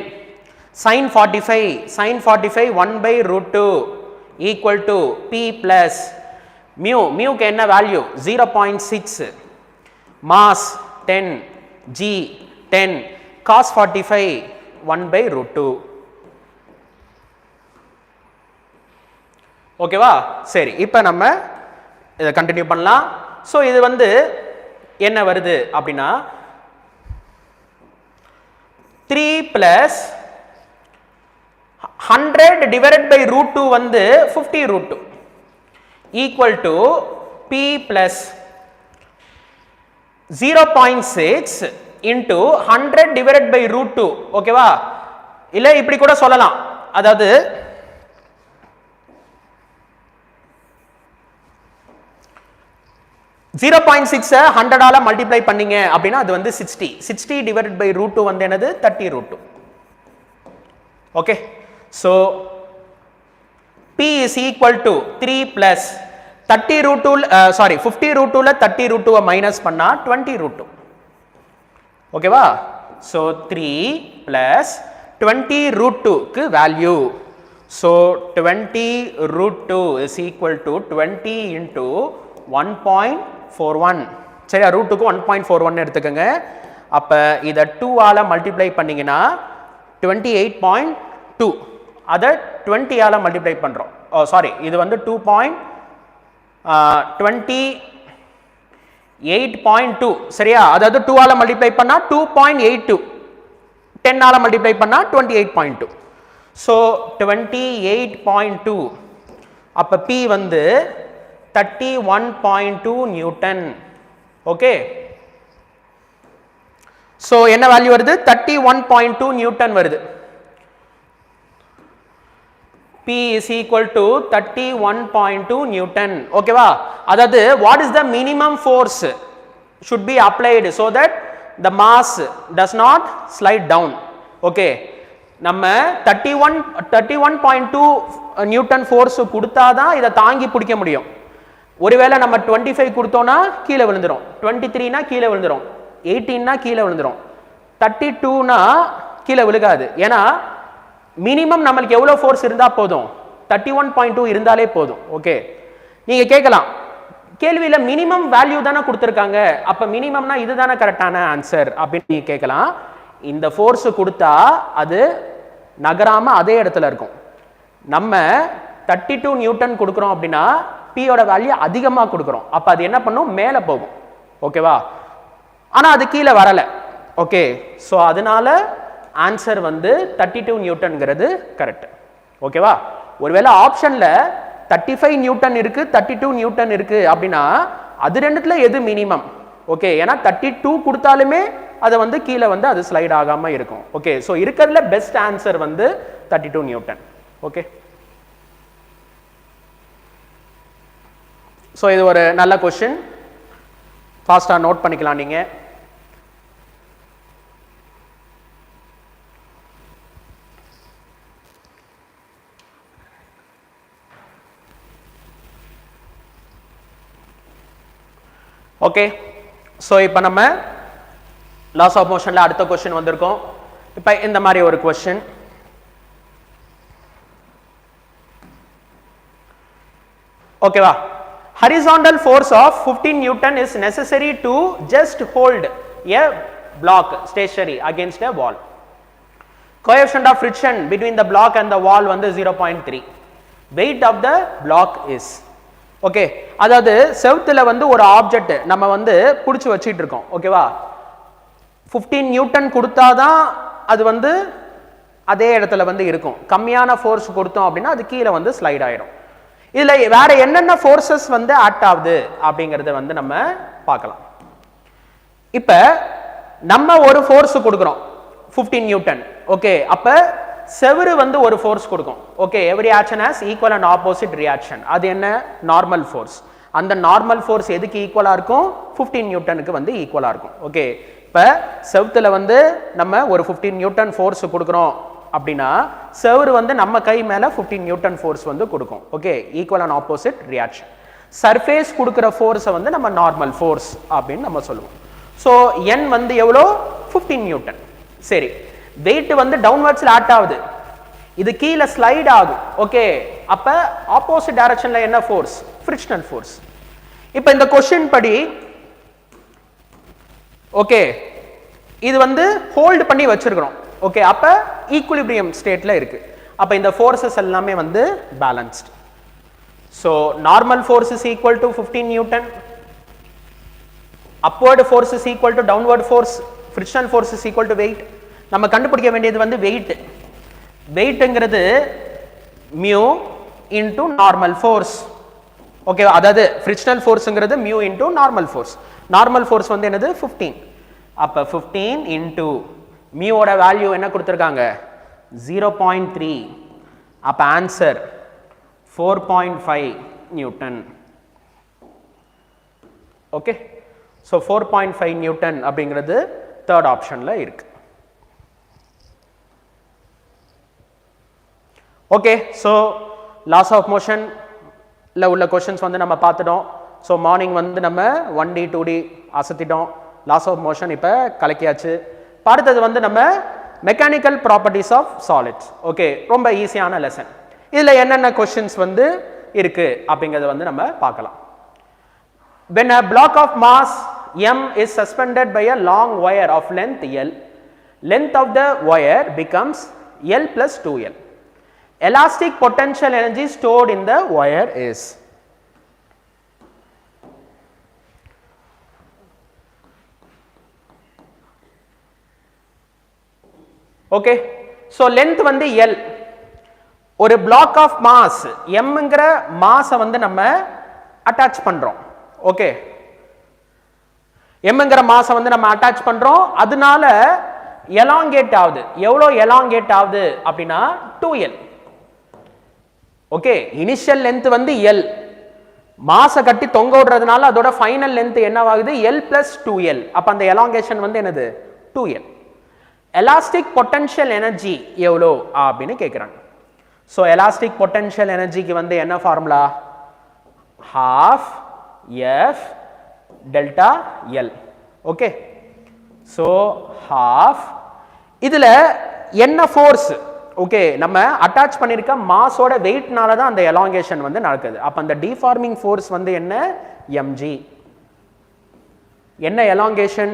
sin 45 1 by root 2 equal to p plus mu க்கு என்ன value 0.6 mass 10 g 10 cos 45 1 by root 2. ஓகேவா? சரி, இப்போ நம்ம இதை கண்டினியூ பண்ணலாம். ஸோ இது வந்து என்ன வருது அப்படின்னா 3 plus 100 divided by root 2 வந்து 50 root 2 equal to p plus 0.6 into 100 divided by root 2. ஓகேவா? இல்லை இப்படி கூட சொல்லலாம், அதாவது 0.6 100 ஆல மல்டிப்ளை பண்ணீங்க அப்படின்னா அது வந்து 60 divided by root 2 வந்து என்னது 30 root 2. Okay, so p is equal to 3 plus 30 root 2 sorry 50 root 2 ல 30 root 2 மைனஸ் பண்ணா 20 root 2. ஓகேவா? so 3 plus 20 root 2 க்கு value, so 20 root 2 is equal to 20 into 1.41. சரியா? root 2 க்கு 1.41 எடுத்துக்கங்க. அப்ப இத 2 ஆல மல்டிப்ளை பண்ணீங்கன்னா 28.2, அத 20 ஆல மல்டிப்ளை பண்றோம். ஓ சாரி, இது வந்து 28.2. சரியா? அதாவது 2 ஆல மல்டிப்ளை பண்ணா 2.82, 10 ஆல மல்டிப்ளை பண்ணா 28.2. so 28.2, அப்ப p வந்து 31.2 நியூட்டன். ஓகே, so என்ன வேல்யூ வருது 31.2 நியூட்டன் வருது. p is equal to 31.2 Newton. ஓகேவா? அதாவது what is the minimum force should be applied so that the mass does not slide down. Okay, நம்ம 31.2 நியூட்டன் ஃபோர்ஸ் கொடுத்தாதான் இதை தாங்கி பிடிக்க முடியும். ஒருவேளை நம்ம 25 கொடுத்தோம்னா கீழே விழுந்துரும், 23னா கீழே விழுந்துரும், 18னா கீழே விழுந்துரும், 32னா கீழே விழுகாது. ஏன்னா மினிமம் நம்மளுக்கு எவ்வளோ ஃபோர்ஸ் இருந்தால் போதும், 31.2 இருந்தாலே போதும். ஓகே, நீங்கள் கேட்கலாம், கேள்வியில் மினிமம் வேல்யூ தானே கொடுத்துருக்காங்க, அப்போ மினிமம்னா இது தானே கரெக்டான ஆன்சர் அப்படின்னு நீங்கள் கேட்கலாம். இந்த ஃபோர்ஸ் கொடுத்தா அது நகராமல் அதே இடத்துல இருக்கும். நம்ம 32 நியூட்டன் கொடுக்குறோம் அப்படின்னா பியோட வேல்யூ அதிகமாக கொடுக்குறோம், அப்போ அது என்ன பண்ணும், மேலே போகும். ஓகேவா? ஆனால் அது கீழே வரலை. ஓகே, ஸோ அதனால ஆன்சர் வந்து 32 நியூட்டன்கிறது கரெக்ட். ஓகேவா? ஒருவேளை ஆப்ஷனில் 35 நியூட்டன் இருக்கு, 32 நியூட்டன் இருக்கு அப்படின்னா அது ரெண்டுத்துல எது மினிமம்? ஓகே, ஏன்னா 32 கொடுத்தாலுமே அதை வந்து கீழே வந்து அது ஸ்லைட் ஆகாம இருக்கும். ஓகே, ஸோ இருக்கிறதுல பெஸ்ட் ஆன்சர் வந்து 32 நியூட்டன். ஓகே, ஸோ இது ஒரு நல்ல கொஸ்டின், ஃபாஸ்டாக நோட் பண்ணிக்கலாம் நீங்க. ஓகே, ஸோ இப்போ நம்ம லாஸ் ஆஃப் மோஷனில் அடுத்த கொஸ்டின் வந்திருக்கோம். இப்போ இந்த மாதிரி ஒரு கொஸ்டின், ஓகேவா? horizontal force of 15 Newton is necessary to just hold a block stationary against a wall. Coefficient of friction between the block and the wall வந்து 0.3. weight of the block is. Okay, அதாவது செவுத்துல வந்து ஒரு object நம்ம வந்து பிடிச்சி வச்சிட்டு இருக்கோம். ஓகேவா? 15 நியூட்டன் கொடுத்தாதான் அது வந்து அதே இடத்துல வந்து இருக்கும். கம்மியான ஃபோர்ஸ் கொடுத்தோம் அப்படின்னா அது கீழே வந்து ஸ்லைட் ஆயிடும். இதுல வேற என்னென்ன ஃபோர்ஸஸ் வந்து ஆக்ட் ஆகுது அப்படிங்கறத வந்து நம்ம பார்க்கலாம். இப்ப நம்ம ஒரு ஃபோர்ஸ் கொடுக்கிறோம் 15 நியூட்டன். ஓகே, அப்ப செவுரு வந்து ஒரு ஃபோர்ஸ் கொடுக்கும். Okay, every action has equal and opposite reaction. அது என்ன? Normal force. அந்த நார்மல் ஃபோர்ஸ் எதுக்கு ஈக்குவலா இருக்கும் 15 நியூட்டனுக்கு வந்து ஈக்குவலா இருக்கும் ஓகே இப்ப செவுத்துல வந்து நம்ம ஒரு 15 நியூட்டன் ஃபோர்ஸ் கொடுக்குறோம் அப்படினா செவுரு வந்து நம்ம கை மேல 15 நியூட்டன் ஃபோர்ஸ் வந்து கொடுக்கும் okay equal and opposite reaction surface கொடுக்கிற ஃபோர்ஸை வந்து நம்ம நார்மல் ஃபோர்ஸ் அப்படின்னு நம்ம சொல்லுவோம் ஸோ n வந்து எவ்வளோ 15 நியூட்டன் சரி வெயிட் வந்து டவுன்வர்ட்ஸ்ல ஆட் ஆகுது இது கீழே ஸ்லைட் ஆகும் ஓகே அப்ப ஆப்போசிட் டைரக்ஷன்ல என்ன ஃபோர்ஸ் ஃப்ரிக்ஷனல் ஃபோர்ஸ் இப்போ இந்த क्वेश्चन படி ஓகே இது வந்து ஹோல்ட் பண்ணி வச்சிருக்கோம் ஓகே அப்ப ஈக்குலிபிரியம் ஸ்டேட்ல இருக்கு அப்ப இந்த ஃபோர்सेस எல்லாமே வந்து balanced so normal force is equal to 15 newton upward force is equal to downward force frictional force is equal to weight நம்ம கண்டுபிடிக்க வேண்டியது வந்து weight weightங்கிறது mu into normal force okay அதாவது frictional forceங்கிறது mu into normal force வந்து என்னது 15 அப்ப 15 into mu ஓட value என்ன கொடுத்திருக்காங்க 0.3 அப்ப answer 4.5 Newton okay so 4.5 Newton அப்படிங்கிறது தேர்ட் ஆப்ஷன்ல இருக்கு ஓகே சோ லாஸ் ஆஃப் மோஷன்ல உள்ள क्वेश्चंस வந்து நம்ம பார்த்துட்டோம் சோ மார்னிங் வந்து நம்ம 1D 2D அசத்திட்டோம் loss of motion இப்ப கலக்கியாச்சு அடுத்தது வந்து நம்ம mechanical properties of solids okay ரொம்ப ஈஸியான லெசன் இதுல என்னென்ன क्वेश्चंस வந்து இருக்கு அப்படிங்கறது வந்து நம்ம பார்க்கலாம் when a block of mass m is suspended by a long wire of length l length of the wire becomes l plus 2l elastic potential energy stored in the wire is okay so length வந்து l ஒரு block of mass mங்கற mass வந்து நம்ம attach பண்றோம் okay mங்கற mass வந்து நம்ம attach பண்றோம் அதனால elongate ஆகுது எவ்வளவு elongate ஆகுது அப்படினா 2l ஓகே இனிஷியல் லெந்த் வந்து l மாஸை கட்டி தொங்க விடுறதுனால அதோட ஃபைனல் லெந்த் என்னவாகுது l plus 2l அப்ப அந்த elongation வந்து என்னது 2l elastic potential energy எவ்வளோ அப்படினு கேக்குறாங்க so elastic potential energy க்கு வந்து என்ன formula half f delta l okay so half இதுல என்ன ஃபோர்ஸ் ஓகே நம்ம அட்டாச் பண்ணிருக்க மாஸோட வெயிட்னால தான் அந்த elongation வந்து நடக்குது அப்ப அந்த டிஃபார்மிங் ஃபோர்ஸ் வந்து என்ன mg என்ன elongation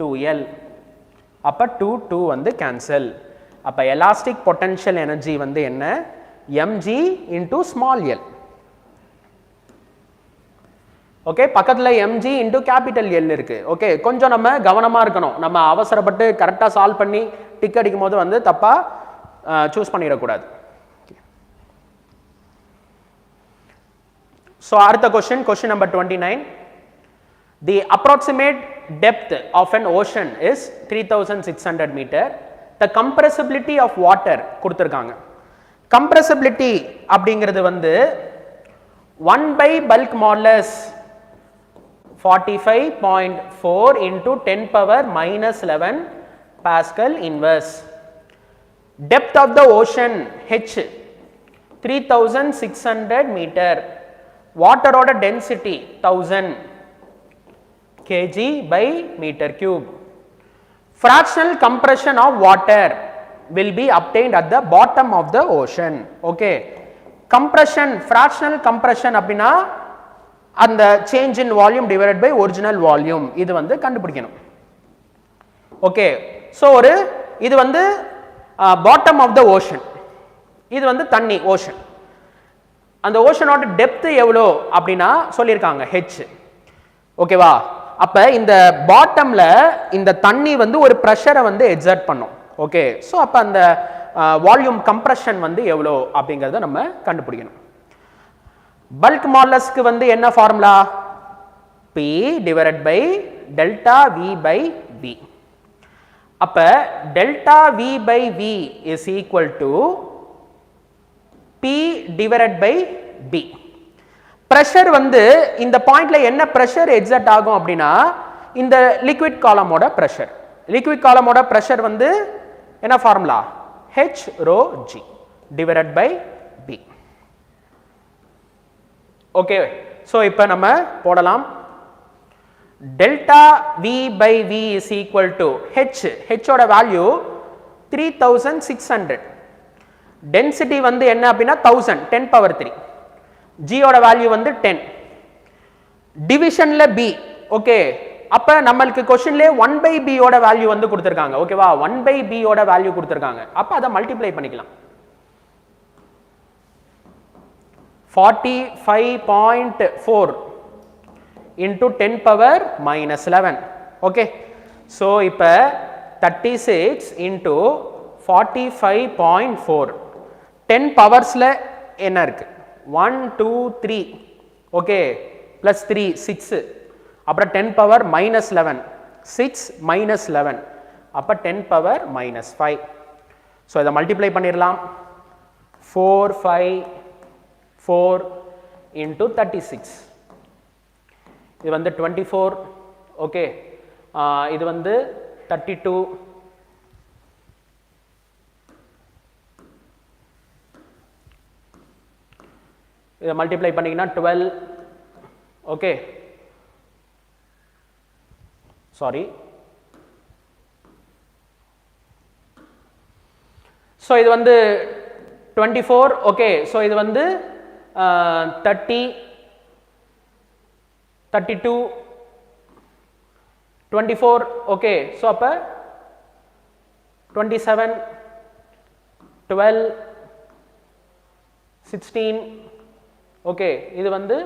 2l அப்ப 2 வந்து கேன்சல் அப்ப elastic potential energy வந்து என்ன mg into small l okay பக்கத்துல mg into capital L இருக்கு ஓகே கொஞ்சம் நம்ம கவனமா இருக்கணும் நம்ம அவசரப்பட்டு கரெக்ட்டா சால்வ் பண்ணி டிக் அடிக்கும்போது வந்து தப்பா சூஸ் பண்ணிர கூடாது சோ அடுத்த question number 29 the approximate depth of an ocean is 3600 meter the compressibility of water கொடுத்திருக்காங்க compressibility அப்படிங்கிறது வந்து 1 by bulk modulus 45.4 into 10 power minus 11 pascal inverse depth of the ocean h 3600 meter water oda density 1000 kg by meter cube fractional compression of water will be obtained at the bottom of the ocean okay compression fractional compression அப்படினா அந்த change in volume divided by original volume இது வந்து கண்டுபிடிக்கணும் okay so ஒரு இது வந்து bottom of the ocean இது வந்து தண்ணி ocean அந்த ஓஷனோட டெப்த் எவ்வளோ அப்படினா சொல்லிருக்காங்க h ஓகேவா அப்ப இந்த பாட்டம்ல இந்த தண்ணி வந்து ஒரு பிரஷரை வந்து எக்ஸர்ட் பண்ணும் ஓகே சோ அப்ப அந்த வால்யூம் கம்ப்ரஷன் வந்து எவ்வளோ அப்படிங்கறத நம்ம கண்டுபிடிக்கணும் பல்க் மாடுலஸ்க்கு வந்து என்ன formula p divided by delta v by v அப்ப delta v by v is equal to p divided by b இப்ப பிரஷர் வந்து இந்த பாயிண்ட்ல என்ன பிரஷர் எக்ஸாக்ட் ஆகும் அப்படின்னா இந்த லிக்விட் காலமோட பிரஷர். லிக்விட் காலமோட பிரஷர் வந்து என்ன formula? H rho G divided by B. Okay, so இப்போ நம்ம போடலாம். Delta V by V is equal to H. H ஓட வேல்யூ 3600. டென்சிட்டி வந்து என்ன அப்படின்னா 1000, 10 பவர் 3. G ஓட வேல்யூ வந்து 10. டிவிஷன்ல B. ஓகே, அப்ப நம்மளுக்கு क्वेश्चनல 1 by B ஓட வேல்யூ வந்து கொடுத்திருக்காங்க. ஓகேவா? 1 by B ஓட வேல்யூ கொடுத்திருக்காங்க. அப்ப அத மல்டிப்ளை பண்ணிக்கலாம். 45.4 into 10 power minus 11. Okay, so இப்ப 36 into 45.4 10 பவர்ஸ்ல என்ன இருக்கு? 1 2 3. Okay, plus 3 6. அப்புறம் 10 power minus 11, 6 minus 11, அப்ப 10 power minus 5. ஸோ இதை மல்டிப்ளை பண்ணிடலாம். 4 5 4 into 36. இது வந்து 24. ஓகே, இது வந்து 32. இதை மல்டிப்ளை பண்ணிங்கன்னா 12. Okay, sorry. ஸோ இது வந்து 24. ஓகே, ஸோ இது வந்து 30 32 24. ஓகே, ஸோ அப்போ 27 12 16. ஓகே, இது வந்து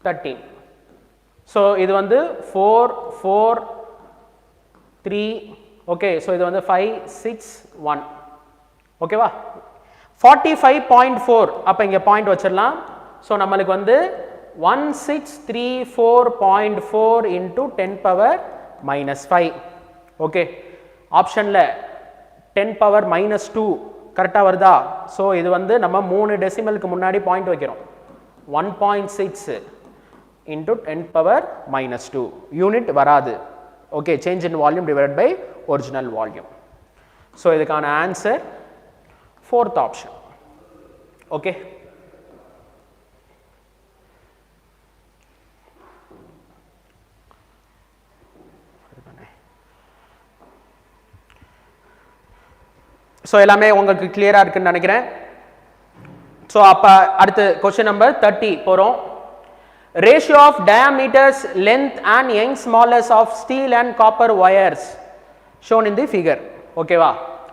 13. ஸோ இது வந்து 4 4 3. ஓகே, ஸோ இது வந்து 5 6 1. ஓகேவா? 45.4. அப்போ இங்கே பாயிண்ட் வச்சிடலாம். ஸோ நம்மளுக்கு வந்து 1634.4 into 10 power minus 5. ஓகே, ஆப்ஷனில் 10 power minus 2 கரெக்டாக வருதா? ஸோ இது வந்து நம்ம 3 டெசிமலுக்கு முன்னாடி பாயிண்ட் வைக்கிறோம். 1.6 into 10 power minus 2. யூனிட் வராது. Okay, change in volume divided by original volume. So இதுக்கான answer 4th option. Okay, so எல்லாமே உங்களுக்கு கிளியரா இருக்குன்னு நினைக்கிறேன். ஸோ அப்போ அடுத்து கொஸ்டின் நம்பர் 30 போகிறோம். Ratio of diameters length and young ஸ்மாலஸ் of steel and copper wires shown in the figure. ஓகேவா?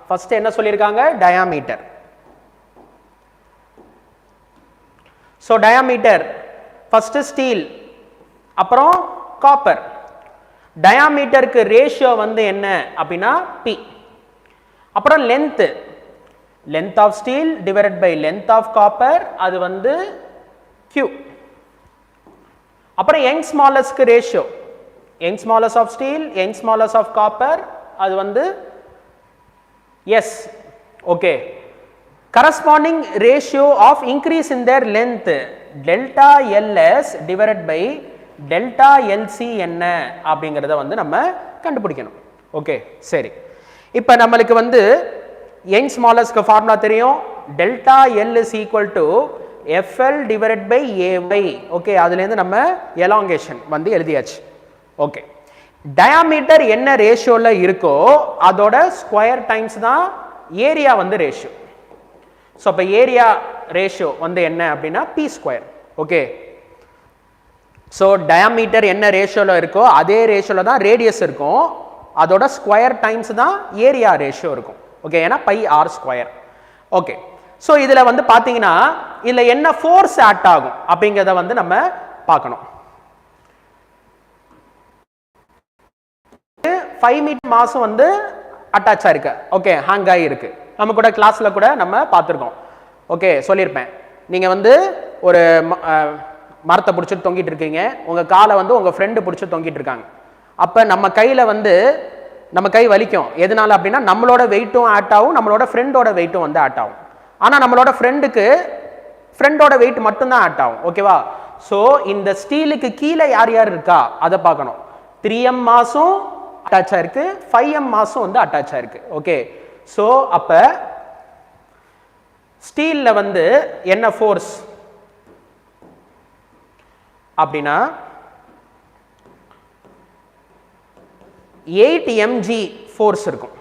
ஃபர்ஸ்ட் என்ன சொல்லியிருக்காங்க? Diameter. So diameter first steel, அப்புறம் காப்பர். டயாமீட்டருக்கு ரேஷியோ வந்து என்ன அப்படின்னா P. அப்புறம் length, length of steel divided by length of copper, அது வந்து Q. அப்புறம் young ஸ்மாலஸ்க்கு ratio, young ஸ்மாலஸ் of steel, young ஸ்மாலஸ் of copper, அது வந்து S. Okay, corresponding ratio of increase in their length delta LS divided by delta LC என்ன அப்படிங்கிறத வந்து நம்ம கண்டுபிடிக்கணும். ஓகே, சரி. இப்போ நம்மளுக்கு வந்து யங் ஸ்மாலஸ்க்கு ஃபார்முலா தெரியும். Delta L is equal to FL divided by AY. Okay, அதுலேருந்து நம்ம எலாங்கேஷன் வந்து எழுதியாச்சு. ஓகே, டயாமீட்டர் என்ன ரேஷியோவில் இருக்கோ அதோட ஸ்கொயர் டைம்ஸ் தான் ஏரியா வந்து ரேஷியோ. ஸோ அப்போ ஏரியா ரேஷியோ வந்து என்ன அப்படின்னா P square. Okay, so diameter என்ன ரேஷியோவில் இருக்கோ அதே ரேஷியோவில் தான் ரேடியஸ் இருக்கும். அதோட ஸ்கொயர் டைம்ஸ் தான் ஏரியா ரேஷியோ இருக்கும். ஓகே, ஏன்னா pi R square. Okay, so இதில் வந்து பார்த்தீங்கன்னா இதில் என்ன ஃபோர்ஸ் ஆக்ட் ஆகும் அப்படிங்கிறத வந்து நம்ம பார்க்கணும். 5 மீட்டர் மாசம் வந்து அட்டாச் ஆயிருக்கு. ஓகே, ஹேங் ஆகி இருக்கு. நம்ம கூட கிளாஸ்ல கூட நம்ம பார்த்துருக்கோம். ஓகே, சொல்லியிருப்பேன். நீங்கள் வந்து ஒரு மரத்தை பிடிச்சிட்டு தொங்கிட்டு இருக்கீங்க, உங்கள் காலை வந்து உங்கள் ஃப்ரெண்டு பிடிச்சி தொங்கிட்டு இருக்காங்க. அப்போ நம்ம கையில் வந்து நம்ம கை வலிக்கும். எதனால அப்படின்னா நம்மளோட வெயிட்டும் ஆட் ஆகும், நம்மளோட ஃப்ரெண்டோட வெயிட்டும் வந்து ஆட் ஆகும். ஆனால் நம்மளோட ஃப்ரெண்டுக்கு ஃப்ரெண்டோட வெயிட் மட்டும் தான் ஆட் ஆகும் ஓகேவா ஸோ இந்த ஸ்டீலுக்கு கீழே யார் யார் இருக்கா அதை பார்க்கணும் 3m மாஸும் அட்டாச் ஆயிருக்கு 5m மாஸும் வந்து அட்டாச் ஆயிருக்கு ஓகே ஸோ அப்போ ஸ்டீலில் வந்து என்ன ஃபோர்ஸ் அப்படின்னா 8 mg ஃபோர்ஸ் இருக்கும்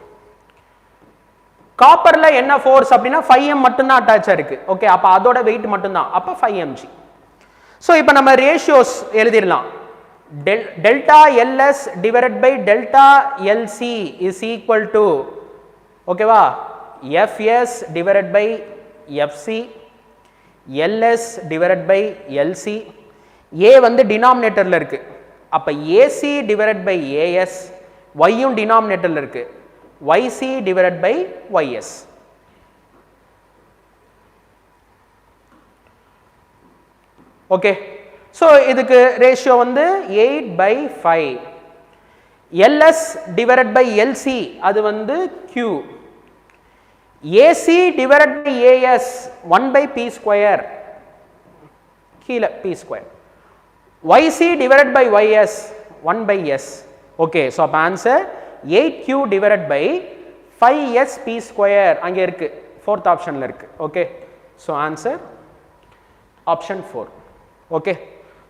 காப்பர்ல என்ன ஃபோர்ஸ் அப்படின்னா 5m மட்டும் தான் அட்டாச் ஆயிருக்கு ஓகே அப்ப அதோட வெயிட் மட்டும் தான் அப்ப 5 mg சோ இப்போ நம்ம ரேஷியோஸ் எழுதிடலாம் delta LS divided by delta LC is equal to ஓகேவா FS divided by FC LS divided by LC A வந்து டினாமினேட்டர்ல இருக்கு அப்ப ஏசி டிவைடட் பை ஏஎஸ் ஒய்யும் டினாமினேட்டர்ல இருக்கு yc divided by ys okay so இதுக்கு ரேஷியோ வந்து 8/5 ls divided by lc அது வந்து q ac divided by as 1/p square கீழ p square yc divided by ys 1/s okay so அப்ப answer 8q divided by 5sp square அங்க இருக்கு fourth optionல இருக்கு okay so answer option 4 okay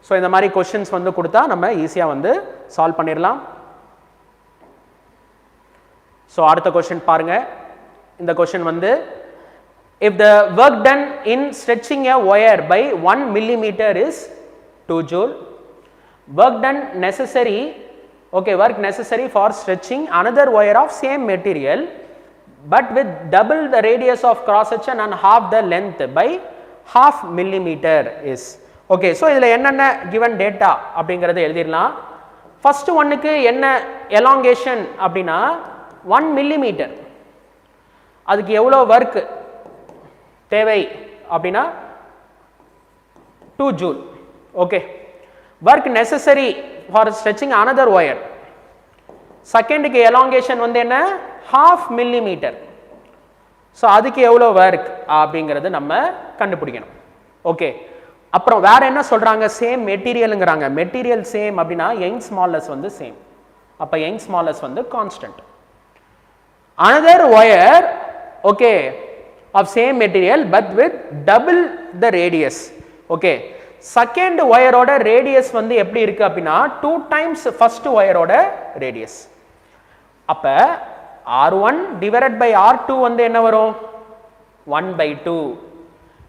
so இந்த மாதிரி questions வந்து கொடுத்தா நம்ம ஈஸியா வந்து சால்வ் பண்ணிரலாம் so அடுத்த question பாருங்க இந்த question வந்து if the work done in stretching a wire by 1 millimeter is 2 joule work done necessary okay work necessary for stretching another wire of same material but with double the radius of cross section and half the length by half millimeter is okay so இதுல என்னென்ன given data அப்படிங்கறதை எழுதிரலாம் first one க்கு என்ன elongation அப்படினா 1 millimeter அதுக்கு எவ்வளவு work தேவை அப்படினா 2 joule okay work necessary for stretching another wire second க்கு elongation வந்து என்ன half millimeter so அதுக்கு எவ்வளவு work அப்படிங்கறது நம்ம கண்டுபிடிக்கணும் ஓகே அப்புறம் வேற என்ன சொல்றாங்க சேம் மெட்டீரியல்ங்கறாங்க மெட்டீரியல் சேம் அப்படினா யங்ஸ் மாடுலஸ் வந்து சேம் அப்ப யங்ஸ் மாடுலஸ் வந்து constant another wire okay of same material but with double the radius okay second wire ஓட radius வந்து எப்படி இருக்கு அப்படினா 2 times first wire ஓட radius அப்ப r1 divided by r2 வந்து என்ன வரும் 1/2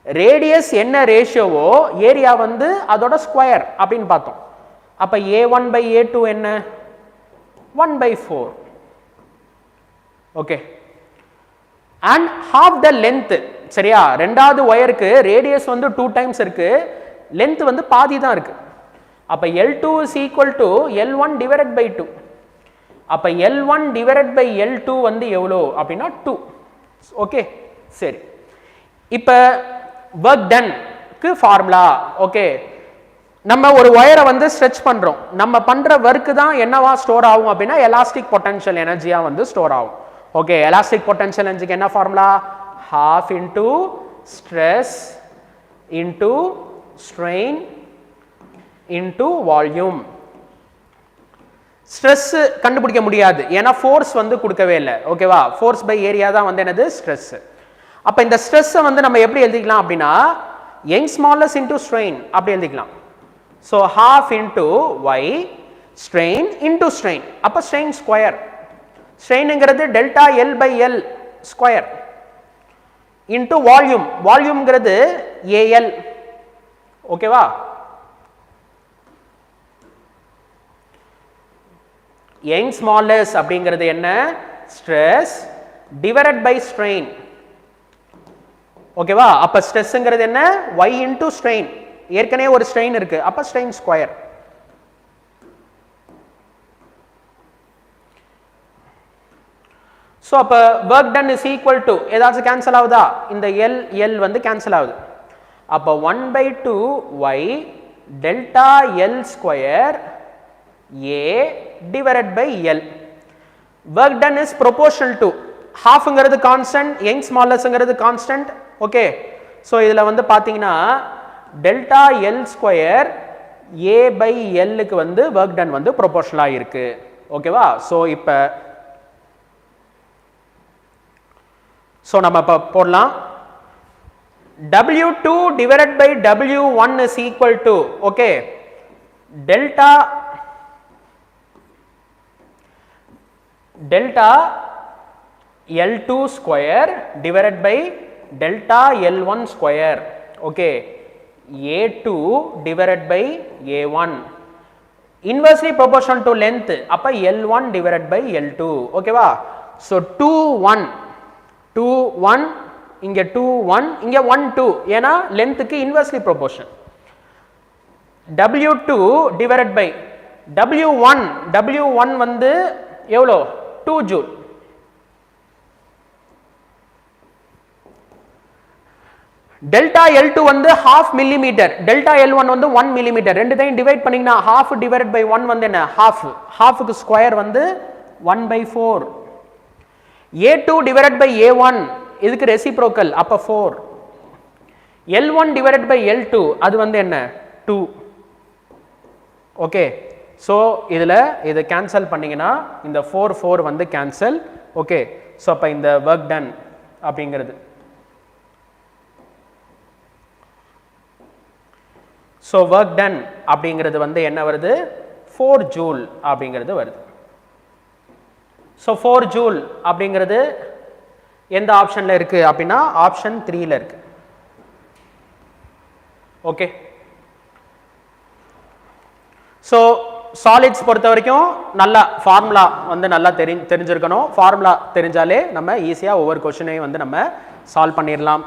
radius என்ன ரேஷியோவோ ஏரியா வந்து அதோட ஸ்கொயர் அப்படினு பார்த்தோம் அப்ப a1 by a2 என்ன 1/4 okay and half the length சரியா இரண்டாவது வயருக்கு radius வந்து 2 times இருக்கு length வந்து பாதி தான் இருக்கு அப்ப L2 is equal to L1 divided by 2 அப்ப L1 divided by L2 வந்து எவ்வளோ அப்படினா 2 ஓகே சரி இப்ப work done க்கு ஃபார்முலா ஓகே நம்ம ஒரு வயரை வந்து ஸ்ட்ரெச் பண்றோம் நம்ம பண்ற வர்க் தான் என்னவா ஸ்டோர் ஆகும் அப்படினா எலாஸ்டிக் பொட்டன்ஷியல் எனர்ஜியா வந்து ஸ்டோர் ஆகும் ஓகே எலாஸ்டிக் பொட்டன்ஷியல் எனர்ஜிக்கு என்ன formula half into stress into strain into volume stress கண்டுபிடிக்க முடியாது ஏனா ஃபோர்ஸ் வந்து கொடுக்கவே இல்ல ஓகேவா ஃபோர்ஸ் பை ஏரியா தான் வந்து என்னது stress அப்ப இந்த stress வந்து நம்ம எப்படி எழுதிக்கலாம் அப்படினா Young's modulus into strain அப்படி எழுதிக்கலாம் so half into y strain into strain அப்ப strain square strainங்கிறது delta L by L square into volume volumeங்கிறது AL ஓகேவா Young's modulus அப்படிங்கிறது என்ன stress divided by strain ஓகேவா அப்ப ஸ்ட்ரெஸ்ங்கிறது என்ன y into strain ஏற்கனவே ஒரு strain இருக்கு அப்ப strain square so அப்ப work done is equal to ஏதாச்சும் கேன்சல் ஆகுதா இந்த L L வந்து கேன்சல் ஆகுது அப்ப 1/2 y delta L square A divided by L work done is proportional to half ங்கிறது constant Young's modulus ங்கிறது constant okay ஸோ இதில் வந்து பார்த்தீங்கன்னா delta L square A by எல்லுக்கு வந்து ஒர்க் டன் வந்து ப்ரொபோர்ஷனலாக இருக்கு. ஓகேவா? ஸோ இப்போ நம்ம இப்போ போடலாம். W2 divided by W1 is equal to, okay, delta L2 square divided by delta L1 square, okay, A2 divided by A1 inversely proportional to length, அப்ப L1 divided by L2, okay வா? so 2 1 இங்க 2 1 இங்க 1 2 ஏனா லெந்த்க்கு inversely proportion. W2 divided by W1 வந்து எவ்வளோ 2 joule. Delta L2 வந்து half millimeter, delta L1 வந்து 1 millimeter. ரெண்டுத்தையும் டிவைட் பண்ணீங்கன்னா half divided by 1 வந்து என்ன halfக்கு ஸ்கொயர் வந்து 1 by 4. A2 divided by A1 இதுக்கு ரெசிப்ரோக்கல் அப்ப 4. L1 divided by L2 அது வந்து என்ன 2. ஓகே, ஸோ இதில் இதை கேன்சல் பண்ணிங்கன்னா இந்த 4 வந்து கேன்சல். ஓகே, ஸோ அப்போ இந்த ஒர்க் டன் அப்படிங்கிறது ஸோ ஒர்க் டன் அப்படிங்கிறது வந்து என்ன வருது 4 ஜூல் அப்படிங்கிறது வருது. ஸோ 4 ஜூல் அப்படிங்கிறது எந்த ஆப்ஷனில் இருக்குது அப்படின்னா ஆப்ஷன் 3ல இருக்கு. ஓகே, ஸோ சாலிட்ஸ் பொறுத்த வரைக்கும் நல்லா ஃபார்முலா வந்து நல்லா தெரிஞ்சிருக்கணும். ஃபார்முலா தெரிஞ்சாலே நம்ம ஈஸியாக ஒவ்வொரு கொஷினையும் வந்து நம்ம சால்வ் பண்ணிடலாம்.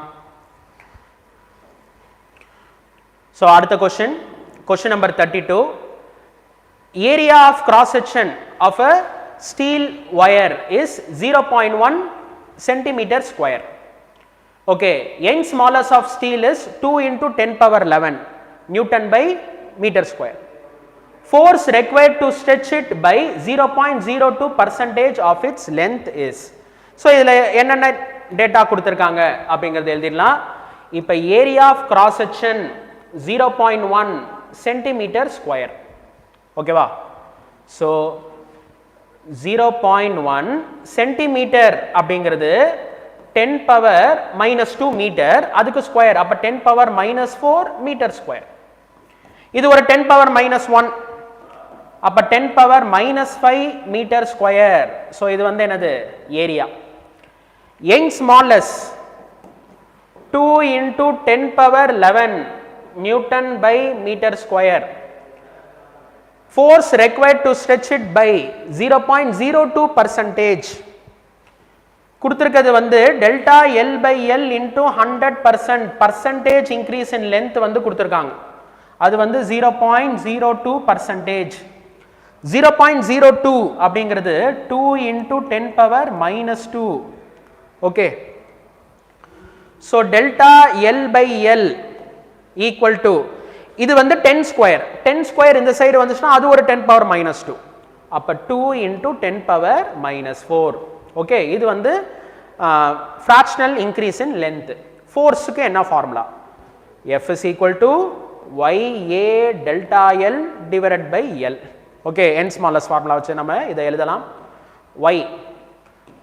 ஸோ அடுத்த question number 32. Area of cross section of a steel wire is 0.1 centimeter square. Okay, Young's modulus of steel is 2 into 10 power 11 Newton by meter square. Force required to stretch it by 0.02% of its length is. So இதில் என்னென்ன data கொடுத்துருக்காங்க அப்படிங்கிறது எழுதிடலாம். இப்போ area of cross section 0.1 centimeter square. ஓகேவா? So 0.1 centimetre அப்படிங்கிறது 10 power -2 metre, அதுக்கு square அப்ப 10 பவர் -4 மீட்டர் ஸ்கொயர். இது ஒரு 10 பவர் -1 அப்ப 10 பவர் -5 மீட்டர் ஸ்கொயர். ஸோ இது வந்து என்னது area. Young's modulus 2 into 10 power 11 newton by metre square. Force required to stretch it by 0.02%. கொடுத்திருக்கிறது வந்து delta L by L into 100% percentage increase in length வந்து கொடுத்திருக்காங்க. அது வந்து 0.02%. 0.02 அப்படிங்கிறது 2 into 10 power -2. Okay, so delta L by L equal to இது வந்து 10 square. 10 square இந்த சைடு வந்துச்சுன்னா அது ஒரு 10 பவர் -2 அப்ப 2 into 10 பவர் -4. ஓகே, இது வந்து ஃபிராக்ஷனல் இன்க்ரீஸ் இன் லென்த். ஃபோர்ஸுக்கு என்ன formula? F is equal to YA delta L divided by L. Okay, n smallest formula வச்சு நம்ம இதை எழுதலாம். Y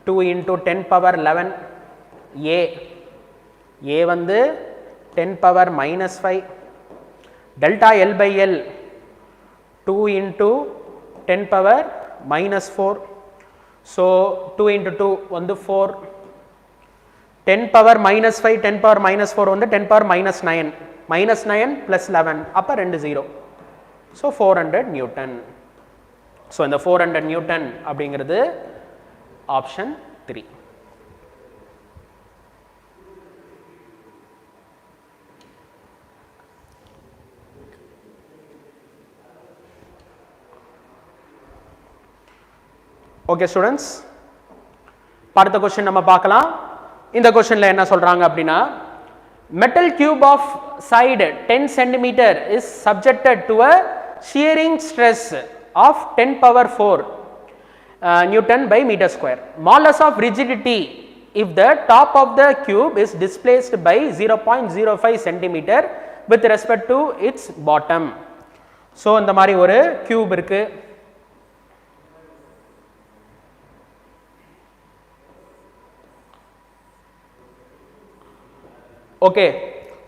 2 into 10 power 11 A வந்து 10 power -5 delta L by L 2 into 10 power -4. so 2 into 2 வந்து 4. 10 power -5 10 power -4 வந்து 10 power -9 -9 plus 11 அப்ப 2 0. so 400 Newton. so இந்த 400 Newton அப்படிங்கிறது ஆப்ஷன் 3. ஓகே ஸ்டூடெண்ட்ஸ், அடுத்த கொஸ்டின் நம்ம பார்க்கலாம். இந்த கொஸ்டின்ல என்ன சொல்றாங்க அப்படின்னா metal cube of side 10 cm is subjected to a shearing stress of 10 power 4 Newton by meter square. Modulus of rigidity if the top of the cube is displaced by 0.05 centimeter with respect to its bottom. So இந்த மாதிரி ஒரு cube இருக்கு. Okay,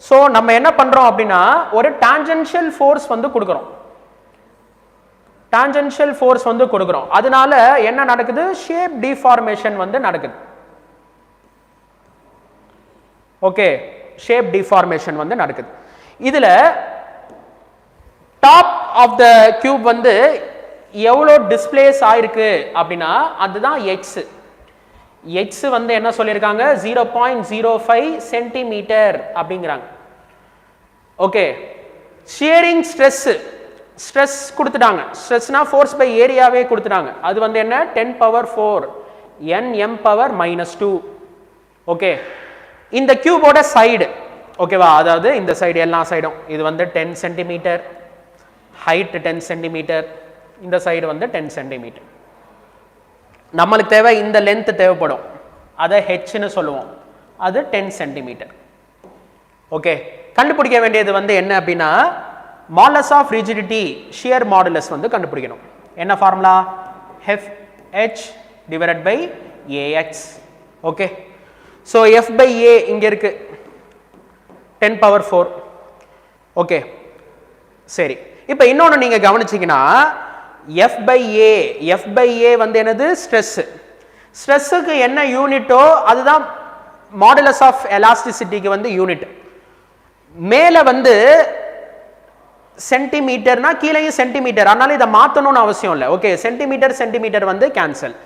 so நம்ம என்ன பண்றோம் அப்படின்னா ஒரு tangential force வந்து கொடுக்குறோம். டான்ஜென்ஷியல் ஃபோர்ஸ் வந்து கொடுக்குறோம். அதனால என்ன நடக்குது? ஷேப் டிஃபார்மேஷன் வந்து நடக்குது. ஓகே, ஷேப் டிஃபார்மேஷன் வந்து நடக்குது. இதுல டாப் ஆஃப் த கியூப் வந்து எவ்வளோ டிஸ்பிளேஸ் ஆயிருக்கு அப்படின்னா அதுதான் எக்ஸ். எக்ஸ் வந்து என்ன சொல்லியிருக்காங்க? 0.05 சென்டிமீட்டர் அப்படிங்கிறாங்க. ஓகே, ஷியரிங் ஸ்ட்ரெஸ், ஸ்ட்ரெஸ் கொடுத்துட்டாங்க. ஸ்ட்ரெஸ்னா ஃபோர்ஸ் பை ஏரியாவே கொடுத்துட்டாங்க. அது வந்து என்ன? 10 பவர் 4 nm பவர் -2. ஓகே, இந்த கியூபோட சைடு, ஓகேவா, அதாவது இந்த சைடு எல்லா சைடும் இது வந்து 10 சென்டிமீட்டர், ஹைட் 10 சென்டிமீட்டர், இந்த சைடு வந்து 10 சென்டிமீட்டர். நம்மளுக்கு தேவை இந்த லென்த் தேவைப்படும், அதை ஹெச்னு சொல்லுவோம், அது 10 சென்டிமீட்டர். ஓகே, கண்டுபிடிக்க வேண்டியது வந்து என்ன அப்படின்னா modulus of rigidity, shear modulus வந்து கண்டுபிடிக்கணும். என்ன formula? FH divided by AX. Okay, so F by A இங்கே இருக்கு 10 பவர் 4. ஓகே, சரி. இப்போ இன்னொன்று நீங்கள் கவனிச்சிங்கன்னா F by A வந்து என்னது? ஸ்ட்ரெஸ். ஸ்ட்ரெஸ்ஸுக்கு என்ன யூனிட்டோ அதுதான் மாடுலஸ் ஆஃப் எலாஸ்டிசிட்டிக்கு வந்து யூனிட். மேலே வந்து சென்டிமீட்டர்னா கீழேயும் சென்டிமீட்டர், அதனால இதை மாற்றணும்னு அவசியம் இல்லை. ஓகே, சென்டிமீட்டர் சென்டிமீட்டர் வந்து cancel.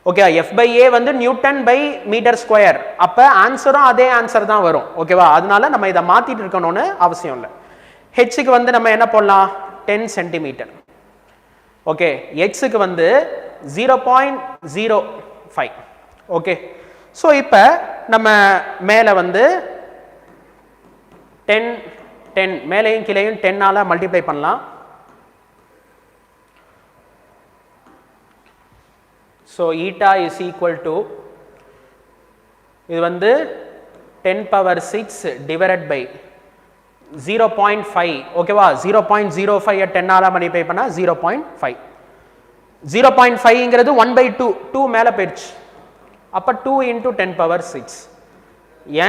Okay, F by A வந்து நியூட்டன் பை மீட்டர் ஸ்கொயர், அப்போ ஆன்சரும் அதே ஆன்சர் தான் வரும். ஓகேவா, அதனால நம்ம இதை மாற்றிட்டு இருக்கணும்னு அவசியம் இல்லை. ஹெச்சுக்கு வந்து நம்ம என்ன போடலாம்? 10 சென்டிமீட்டர். ஓகே, எக்ஸுக்கு வந்து 0.05. ஓகே, ஸோ இப்போ நம்ம மேலே வந்து 10 மேலேயும் கீழேயும் 10ஆல மல்டிப்ளை பண்ணலாம். So eta is equal to இது வந்து 10 பவர் 6 டிவைடட் பை 0.5. ஓகேவா, 0.05 10ஆல மல்டிப்ளை பண்ணா 0.5. 0.5ங்கிறது 1/2, 2 மேலே போயிடுச்சு. அப்போ 2 into 10 power 6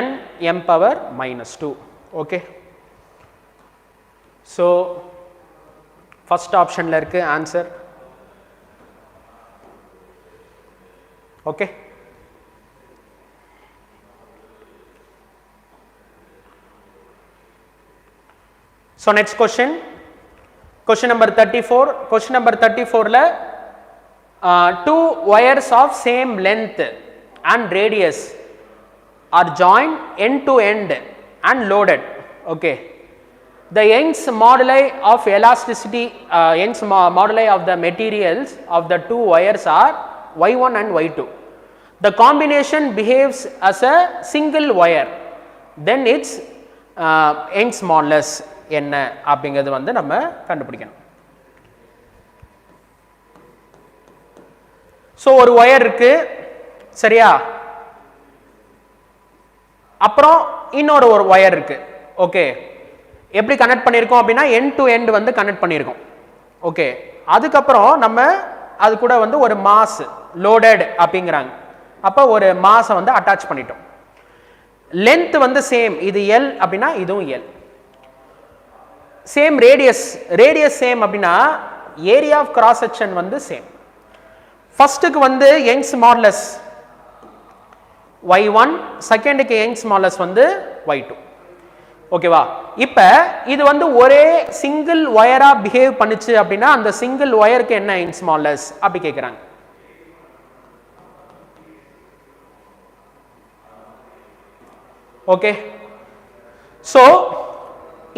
nm power -2. Okay, so first ஆப்ஷனில் இருக்கு answer. Okay, so next question number 34. Question number 34 la two wires of same length and radius are joined end to end and loaded. Okay, the Young's moduli of elasticity, Young's moduli of the materials of the two wires are y1 and y2. The combination behaves as a single wire, then its Young's modulus என்ன அப்படிங்கிறது வந்து நம்ம கண்டுபிடிக்கணும். So ஒரு wire இருக்கு, சரியா, அப்புறம் இன்னொரு ஒரு ஒயர் இருக்கு. ஓகே, எப்படி கனெக்ட் பண்ணியிருக்கோம் அப்படின்னா எண்ட் டு எண்ட் வந்து கனெக்ட் பண்ணியிருக்கோம். ஓகே, அதுக்கப்புறம் நம்ம அது கூட வந்து ஒரு மாஸ் லோடட் அப்படிங்கிறாங்க. அப்போ ஒரு மாஸை வந்து அட்டாச் பண்ணிட்டோம். லென்த் வந்து சேம், இது எல் அப்படின்னா இதுவும் L. Same radius, radius same அப்படின்னா ஏரியா ஆஃப் கிராஸ் செக்ஷன் வந்து சேம். ஃபர்ஸ்ட்டுக்கு வந்து யங்ஸ் மாடுலஸ் y1, செகண்டுக்கு யங்ஸ் மாடுலஸ் வந்து y2. ஓகேவா, இப்போ இது வந்து ஒரே சிங்கிள் ஒயரா பிஹேவ் பண்ணுச்சு அப்படின்னா அந்த சிங்கிள் ஒயருக்கு என்ன யங்ஸ் மாடுலஸ் அப்படி கேட்குறாங்க. ஓகே, ஸோ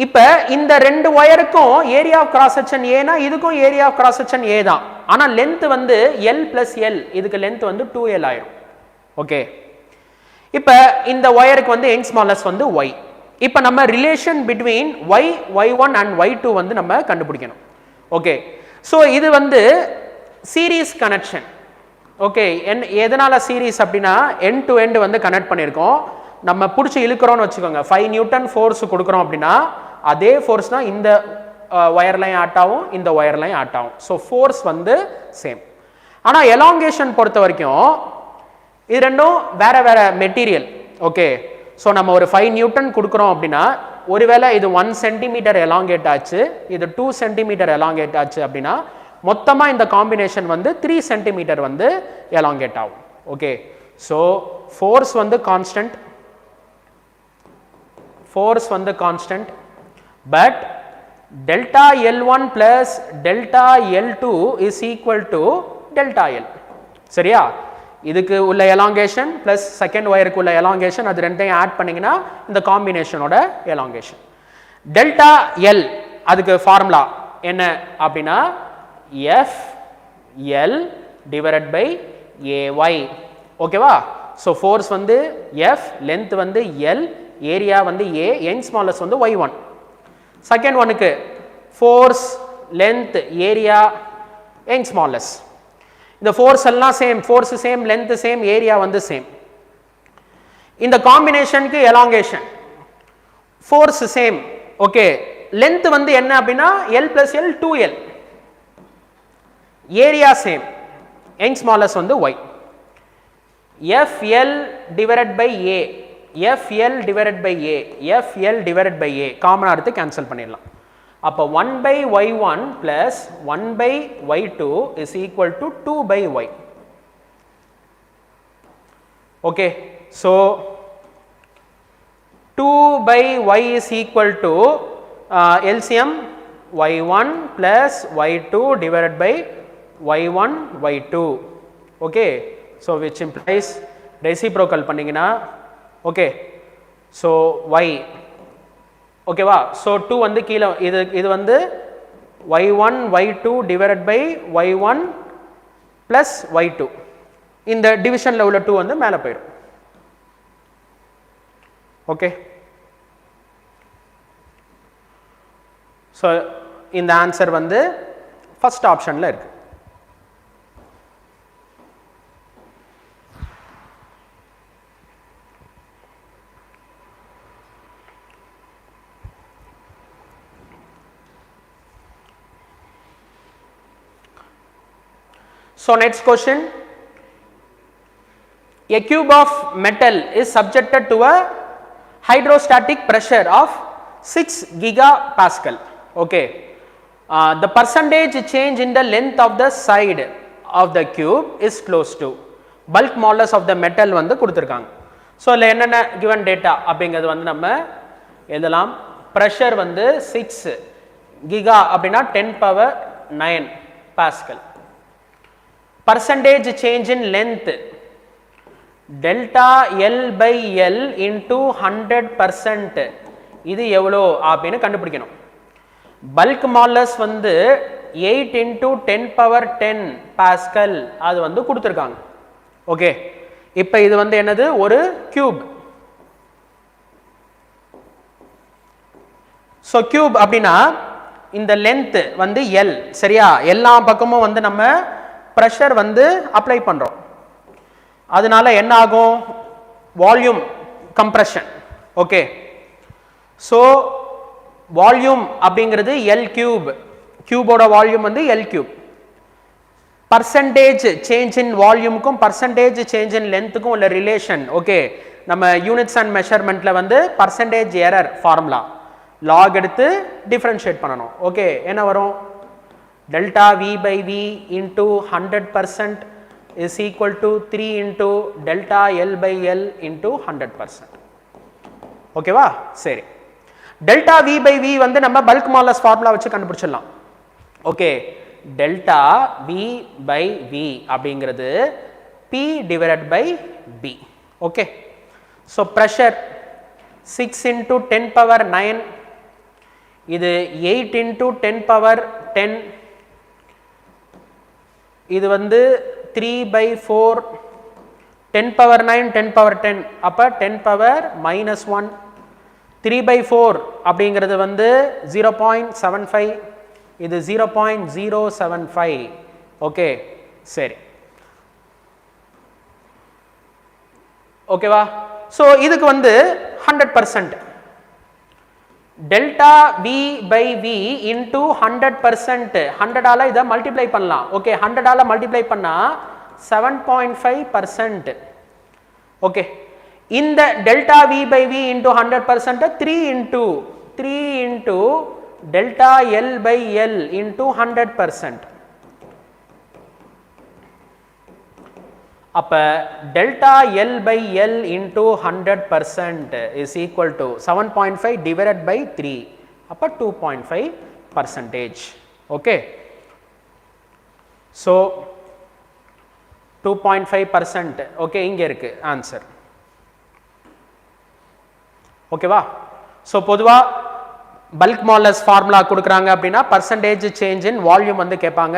இப்போ இந்த ரெண்டு ஒயருக்கும் ஏரியா ஆஃப் கிராஸ் செக்ஷன் ஏனா இதுக்கும் area of cross section A தான். ஆனால் லென்த் வந்து எல் பிளஸ் எல், இதுக்கு லென்த் வந்து 2l ஆயிரும். ஓகே, இப்போ இந்த ஒயருக்கு வந்து யங்ஸ் மாடுலஸ் வந்து y. இப்போ நம்ம relation between y1 and y2 வந்து நம்ம கண்டுபிடிக்கணும். ஓகே, ஸோ இது வந்து சீரீஸ் கனெக்ஷன். ஓகே எதனால சீரிஸ் அப்படின்னா எண்ட் டு எண்ட் வந்து கனெக்ட் பண்ணியிருக்கோம். நம்ம பிடிச்சி இழுக்கிறோம்னு வச்சுக்கோங்க, 5 நியூட்டன் ஃபோர்ஸ் கொடுக்குறோம் அப்படின்னா அதே ஃபோர்ஸ் தான் இந்த ஒயர்லையும் ஆட் ஆகும், இந்த ஒயர்லையும் ஆட் ஆகும். ஸோ ஃபோர்ஸ் வந்து சேம். ஆனால் எலாங்கேஷன் பொறுத்த வரைக்கும் இது ரெண்டும் வேற வேற மெட்டீரியல். ஓகே, ஸோ நம்ம ஒரு 5 நியூட்டன் கொடுக்குறோம் அப்படின்னா ஒருவேளை இது 1 சென்டிமீட்டர் எலாங்கேட் ஆச்சு, இது 2 சென்டிமீட்டர் எலாங்கேட் ஆச்சு அப்படின்னா மொத்தமாக இந்த காம்பினேஷன் வந்து 3 சென்டிமீட்டர் வந்து எலாங்கேட் ஆகும். ஓகே, ஸோ ஃபோர்ஸ் வந்து கான்ஸ்டன்ட், ஃபோர்ஸ் வந்து constant, but delta L1 plus delta L2 is equal to delta L. சரியா? இதுக்கு உள்ள எலாங்கேஷன் பிளஸ் செகண்ட் ஒயருக்கு உள்ள எலாங்கேஷன் அது ரெண்டையும் ஆட் பண்ணீங்கன்னா இந்த காம்பினேஷனோட எலாங்கேஷன். டெல்டா L அதுக்கு ஃபார்முலா என்ன அப்படின்னா FL டிவைடட் பை AY. ஓகேவா? ஸோ ஃபோர்ஸ் வந்து F, லென்த் வந்து L, ஏரியா வந்து A, யங் ஸ்மாலஸ் வந்து Y1. செகண்ட் ஒனுக்கு ஃபோர்ஸ், லென்த், ஏரியா, யங் ஸ்மாலஸ். இந்த ஃபோர்ஸ் எல்லாம் same, force same, length same, area வந்து சேம். இந்த காம்பினேஷனுக்கு elongation force same. Okay, length வந்து என்ன அப்படின்னா L plus L 2L, area same, யங் ஸ்மாலஸ் வந்து Y. FL divided by A, FL divided by A, FL divided by A காமனா எடுத்து கேன்சல் பண்ணிடலாம். அப்போ 1 by Y1 plus 1 by Y2 is equal to 2 by Y. Okay, so 2 by Y is equal to LCM Y1 plus Y2 divided by Y1 Y2. Okay, so which implies reciprocal பண்ணீங்கன்னா okay, so Y ஓகேவா? So 2 வந்து கீழே, இது வந்து Y1 Y2 divided by Y1 plus Y2. இந்த டிவிஷனில் உள்ள 2 வந்து மேலே போயிடும். ஓகே, ஸோ இந்த ஆன்சர் வந்து ஃபர்ஸ்ட் ஆப்ஷனில் இருக்கு. So next question, a cube of metal is subjected to a hydrostatic pressure of 6 gigapascal. Okay, the percentage change in the length of the side of the cube is close to bulk modulus of the metal வந்து கொடுத்திருக்காங்க. So இல்லை என்னென்ன given data அப்படிங்கிறது வந்து நம்ம எழுதலாம். pressure வந்து 6 giga அப்படின்னா 10 power 9 pascal. percentage change in length delta L by L into 100%, இது எவ்வளோ அப்படின்னு கண்டுபிடிக்கணும். பல்க் மாலஸ் வந்து 8 into 10 power 10 பாஸ்கல் அது வந்து கொடுத்துருக்காங்க. ஓகே, இப்போ இது வந்து என்னது, ஒரு கியூப். ஸோ கியூப் அப்படின்னா இந்த லென்த் வந்து L. சரியா? எல்லா பக்கமும் வந்து நம்ம pressure வந்து அப்ளை பண்றோம். அதனால என்ன ஆகும், volume compression. Okay, so volume அப்படிங்கிறது L கியூப், கியூபோட வால்யூம் வந்து L cube. Percentage change in வால்யூமுக்கும் பர்சன்டேஜ் சேஞ்ச் இன் லென்த்துக்கும் உள்ள ரிலேஷன். ஓகே, நம்ம யூனிட்ஸ் அண்ட் மெஷர்மெண்ட்ல வந்து பர்சன்டேஜ் எரர் ஃபார்முலா லாக் எடுத்து டிஃபரன்ஷியேட் பண்ணணும். ஓகே, என்ன வரும், delta V by V into 100% is equal to 3 into delta L by L into 100%. ஓகேவா? சரி, delta V by V வந்து நம்ம பல்க் மாலஸ் ஃபார்முலா வச்சு கண்டுபிடிச்சிடலாம். Okay, delta V by V அப்படிங்கிறது P divided by B. Okay, so pressure 6 into 10 power 9, இது 8 into 10 power 10, இது வந்து 3 by 4, 10 power 9, 10 power 10, அப்போ 10 power minus 1, 3 by 4 அப்படிங்கிறது வந்து 0.75, இது 0.075. ஓகே, சரி, ஓகேவா ஸோ இதுக்கு வந்து 100% delta V by V into 100%. 100ஆல இதை மல்டிப்ளை பண்ணலாம். ஓகே 100ஆல மல்டிப்ளை பண்ணா 7.5%. ஓகே இந்த delta V by V into 100% 3 into delta L by L into 100%. அப்ப delta L by L into 100% is equal to 7.5 divided by 3 அப்ப 2.5%. Okay so 2.5%. Okay இங்க இருக்கு answer. ஓகேவா ஸோ பொதுவா பல்க் மாலஸ் ஃபார்முலா கொடுக்குறாங்க அப்படின்னா பர்சன்டேஜ் சேஞ்ச் இன் வால்யூம் வந்து கேட்பாங்க.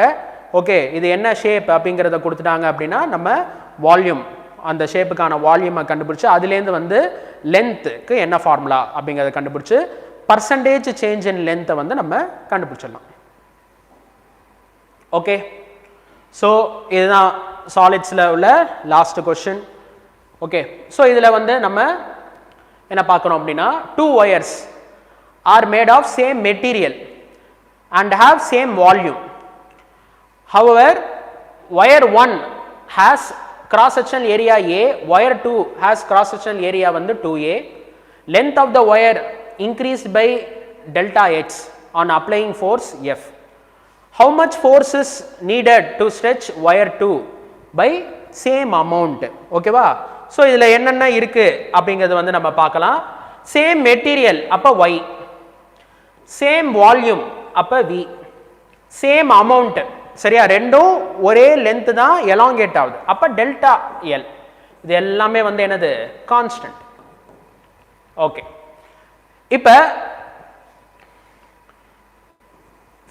ஓகே இது என்ன ஷேப் அப்படிங்கிறத கொடுத்துட்டாங்க அப்படின்னா நம்ம வால்யூம் அந்த ஷேப்புக்கான வால்யூமை கண்டுபிடிச்சு அதுலேருந்து வந்து லென்த்துக்கு என்ன ஃபார்முலா அப்படிங்கிறத கண்டுபிடிச்சு பர்சன்டேஜ் சேஞ்ச் இன் லென்த்தை வந்து நம்ம கண்டுபிடிச்சிடலாம். ஓகே ஸோ இதுதான் சாலிட்ஸில் உள்ள லாஸ்ட் கொஸ்டின். ஓகே ஸோ இதில் வந்து நம்ம என்ன பார்க்கணும் அப்படின்னா 2 wires are made of same material and have same volume. However, wire 1 has cross sectional area A, wire 2 has cross sectional area வந்து 2A. Length of the wire increased by delta x on applying force F. How much force is needed to stretch wire 2 by same amount? ஓகேவா so இதில் என்னென்ன இருக்கு அப்படிங்கிறது வந்து நம்ம பார்க்கலாம். Same material அப்போ y, சேம் வால்யூம் அப்போ v, சேம் அமௌண்ட் சரியா ரெண்டும் ஒரே லென்த் தான் எலாங்கேட் ஆகுது அப்போ டெல்டா எல் இது எல்லாமே வந்து என்னது கான்ஸ்டன்ட். ஓகே இப்போ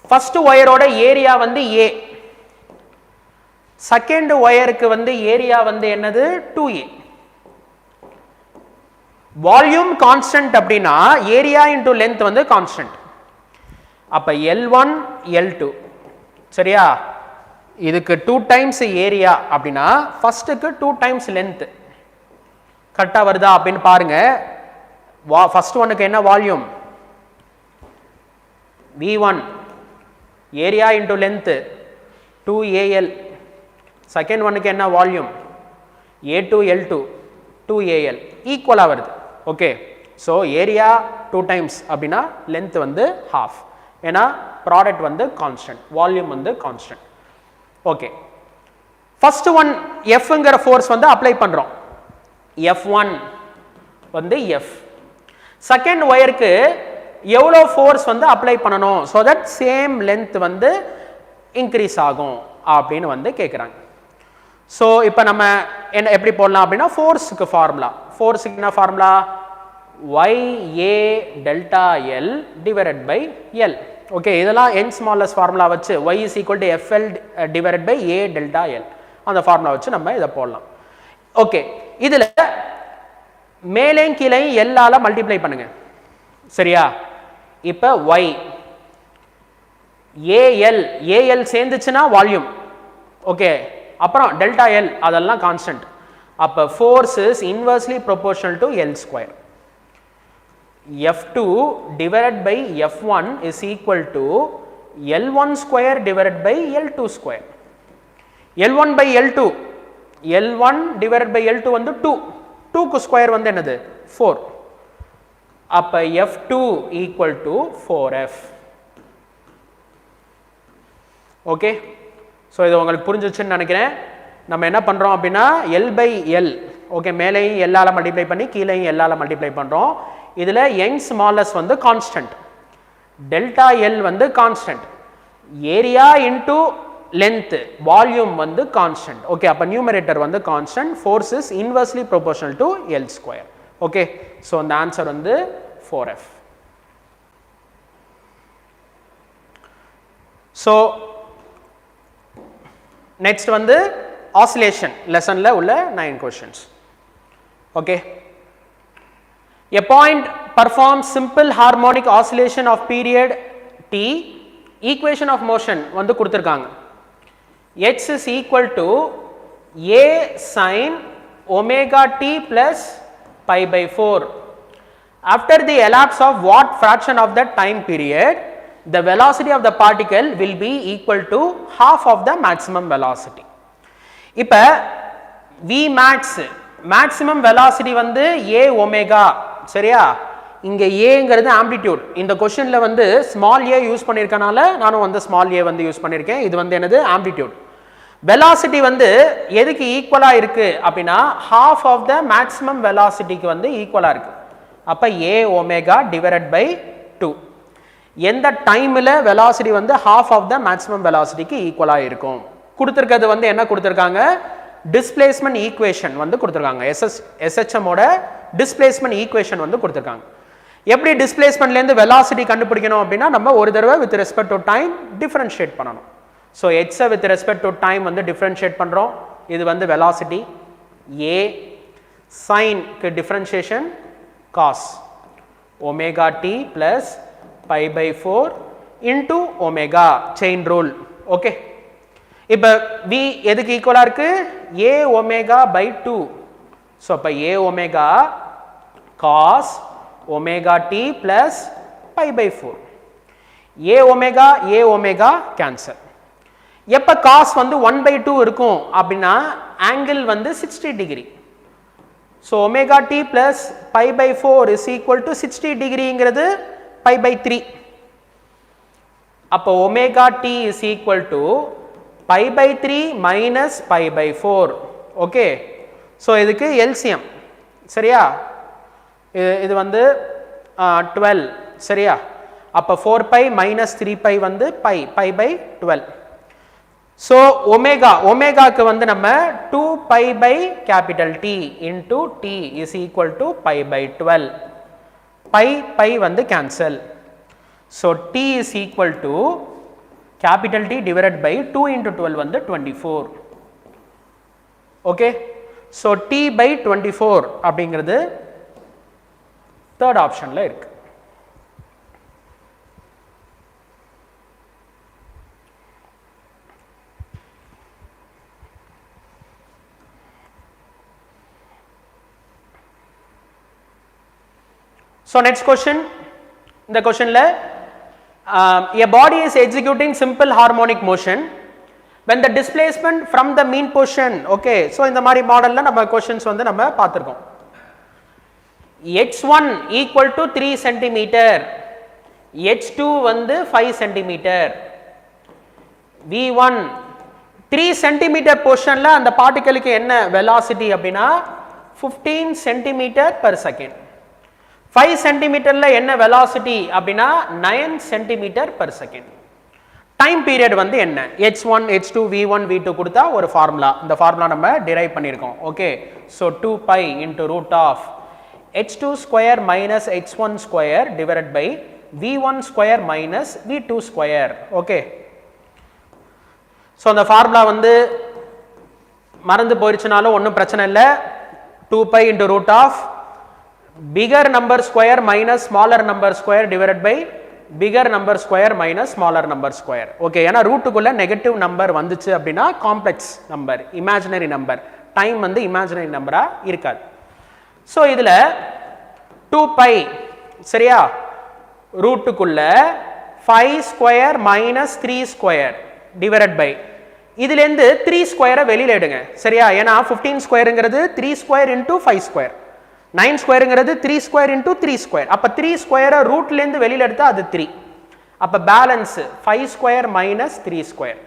ஃபர்ஸ்ட் ஒயரோட ஏரியா வந்து A, செகண்ட் ஒயருக்கு வந்து ஏரியா வந்து என்னது 2A. வால்யூம் கான்ஸ்டன்ட் அப்படின்னா ஏரியா இன்டூ லென்த் வந்து கான்ஸ்டன்ட். அப்ப L1 L2 சரியா இதுக்கு 2 டைம்ஸ் ஏரியா அப்படின்னா ஃபர்ஸ்ட்டுக்கு 2 டைம்ஸ் லென்த் கரெக்டாக வருதா அப்படின்னு பாருங்க. ஃபர்ஸ்ட் ஒன்னுக்கு என்ன volume V1 area into length 2AL. Second ஒன்னுக்கு என்ன வால்யூம் A2 L2 2AL ஈக்குவலாக வருது. ஓகே ஸோ ஏரியா 2 டைம்ஸ் அப்படின்னா லென்த் வந்து half ஏன்னா ப்ராடக்ட் வந்து கான்ஸ்டன்ட் வால்யூம் வந்து கான்ஸ்டன்ட். ஓகே ஃபர்ஸ்ட் ஒன் எஃப்ங்கிற ஃபோர்ஸ் வந்து அப்ளை பண்ணுறோம். F1 வந்து எஃப். செகண்ட் ஒயருக்கு எவ்வளோ ஃபோர்ஸ் வந்து அப்ளை பண்ணணும் ஸோ தட் சேம் லென்த் வந்து இன்க்ரீஸ் ஆகும் அப்படின்னு வந்து கேட்குறாங்க. ஸோ இப்போ நம்ம என்ன எப்படி போடலாம் அப்படின்னா ஃபோர்ஸுக்கு ஃபார்முலா. ஃபோர்ஸுக்கு என்ன formula YA delta L divided by L. Okay இதெல்லாம் n ஸ்மாலஸ்ட் ஃபார்முலா வச்சு y is equal to FL divided by A delta L அந்த ஃபார்முலா வச்சு நம்ம இதை போடலாம். ஓகே இதில் மேலேயும் கீழேயும் எல்லால மல்டிப்ளை பண்ணுங்க சரியா. இப்போ y AL சேர்ந்துச்சுன்னா வால்யூம். ஓகே அப்புறம் டெல்டா எல் அதெல்லாம் கான்ஸ்டன்ட். அப்போ force is inversely proportional to L square. F2 divided by F1 is equal to L1 square divided by L2 square. L1 by L2 L1 divided by L2 வந்து 2 2க்கு square வந்து என்னது 4. அப்போ F2 equal to 4F. Okay so இது உங்களுக்கு புரிஞ்சிச்சுன்னு நினைக்கிறேன். நம்ம என்ன பண்ணுறோம் அப்படின்னா L by L ஓகே மேலேயும் எல்லால மல்டிப்ளை பண்ணி கீழேயும் எல்லால மல்டிப்ளை பண்ணுறோம். இதில் யங்ஸ் மாலஸ் வந்து கான்ஸ்டன்ட், டெல்டா எல் வந்து constant, area into length volume வந்து கான்ஸ்டன்ட். ஓகே அப்போ நியூமரேட்டர் வந்து constant. Force is inversely proportional to L square. Okay so அந்த ஆன்சர் வந்து 4F. ஸோ நெக்ஸ்ட் வந்து ஆசிலேஷன் லெசனில் உள்ள 9 questions. Okay a point performs simple harmonic oscillation of period t. equation of motion வந்து கொடுத்திருக்காங்க. x is equal to a sin omega t plus pi by 4. After the elapse of what fraction of the time period, the velocity of the particle will be equal to half of the maximum velocity. இப்ப v max maximum velocity வந்து a omega சரியா? இங்க a ங்கிறது amplitude. இந்த क्वेश्चनல வந்து small a use பண்ணிருக்கனால நானும் வந்து small a வந்து யூஸ் பண்ணிருக்கேன். இது வந்து என்னது ஆம்ப்ளிட்யூட். velocity வந்து எதுக்கு ஈக்குவலா இருக்கு அப்படினா half of the maximum velocity க்கு வந்து ஈக்குவலா இருக்கு. அப்ப a omega divided by 2. எந்த டைம்ல velocity வந்து half of the maximum velocity க்கு ஈக்குவலா இருக்கும். கொடுத்திருக்கிறது வந்து என்ன கொடுத்திருக்காங்க? displacement equation வந்து கொடுத்திருக்காங்க. SHM ஓட displacement equation வந்து கொடுத்திருக்காங்க. எப்படி displacementல இருந்து velocity கண்டுபிடிக்கணும் அப்படினா நம்ம ஒரு தடவை with respect to time differentiate பண்ணனும். So h with respect to time வந்து differentiate பண்றோம். இது வந்து velocity a sin க்கு differentiation cos omega t plus pi by 4 into omega chain rule. Okay. இப்ப v எதுக்கு ஈக்குவலா இருக்கு? a omega by 2. So அப்ப a omega cos omega t plus pi by 4. a omega cancel. எப்ப cos வந்து 1 by 2 இருக்கும் அப்படினா angle வந்து 60 degree. So omega t plus pi by 4 is equal to 60 degree ங்கிறது pi by 3. அப்ப omega t is equal to pi by 3 minus pi by 4. Okay. So இதுக்கு LCM சரியா? இது வந்து 12 சரியா? அப்ப 4 pi minus 3 pi வந்து pi by 12. So omega க்கு வந்து நம்ம 2 pi by capital T into T is equal to pi by 12. pi வந்து cancel. So T is equal to capital T divided by 2 into 12 வந்து 24. Okay. So T by 24 அப்படிங்கிறது third optionல இருக்கு. So next question, இந்த questionல a body is executing simple harmonic motion when the displacement from the mean position. Okay, so இந்த மாதிரி மாடல்ல நம்ம questions வந்து நம்ம பார்த்திருக்கோம். h1 equal to 3 cm, h2 வந்து 5 cm, v1 3 cm positionல அந்த பார்ட்டிகளுக்கு என்ன velocity அப்படினா 15 cm per second. 5 centimeterல என்ன velocity அப்படினா 9 centimeter per second. Time period வந்து என்ன? h1 h2 v1 v2 கொடுத்தா ஒரு ஃபார்முலா. இந்த ஃபார்முலா நம்ம டிரைவ் பண்ணிருக்கோம். Okay. So 2 pi into root of h2 square minus h1 square divided by v1 square minus v2 square. Okay. So அந்த formula வந்து மறந்து போயிருச்சுனாலும் ஒண்ணும் பிரச்சனை இல்ல. 2 pi into root of bigger number square minus smaller number square divided by bigger number square minus smaller number square. Okay, ஏனா ரூட்டுக்குள்ள negative number வந்துச்சு அப்படினா complex number, imaginary number, time வந்து இமேஜினரி நம்பரா இருக்காது. சோ இதுல 2 pi சரியா? ரூட்டுக்குள்ள 5 square minus 3 square divided by இதுல இருந்து 3 ஸ்கொயரை வெளியில எடுங்க சரியா? ஏனா 15 ஸ்கொயர்ங்கிறது 3 square into 5 square, 9 ஸ்கொயர்ங்கிறது 3 square into 3 square. அப்ப 3 ஸ்கொயரை ரூட்ல இருந்து வெளியில எடுத்தா அது 3. அப்ப பேலன்ஸ் 5 ஸ்கொயர் minus 3 ஸ்கொயர்.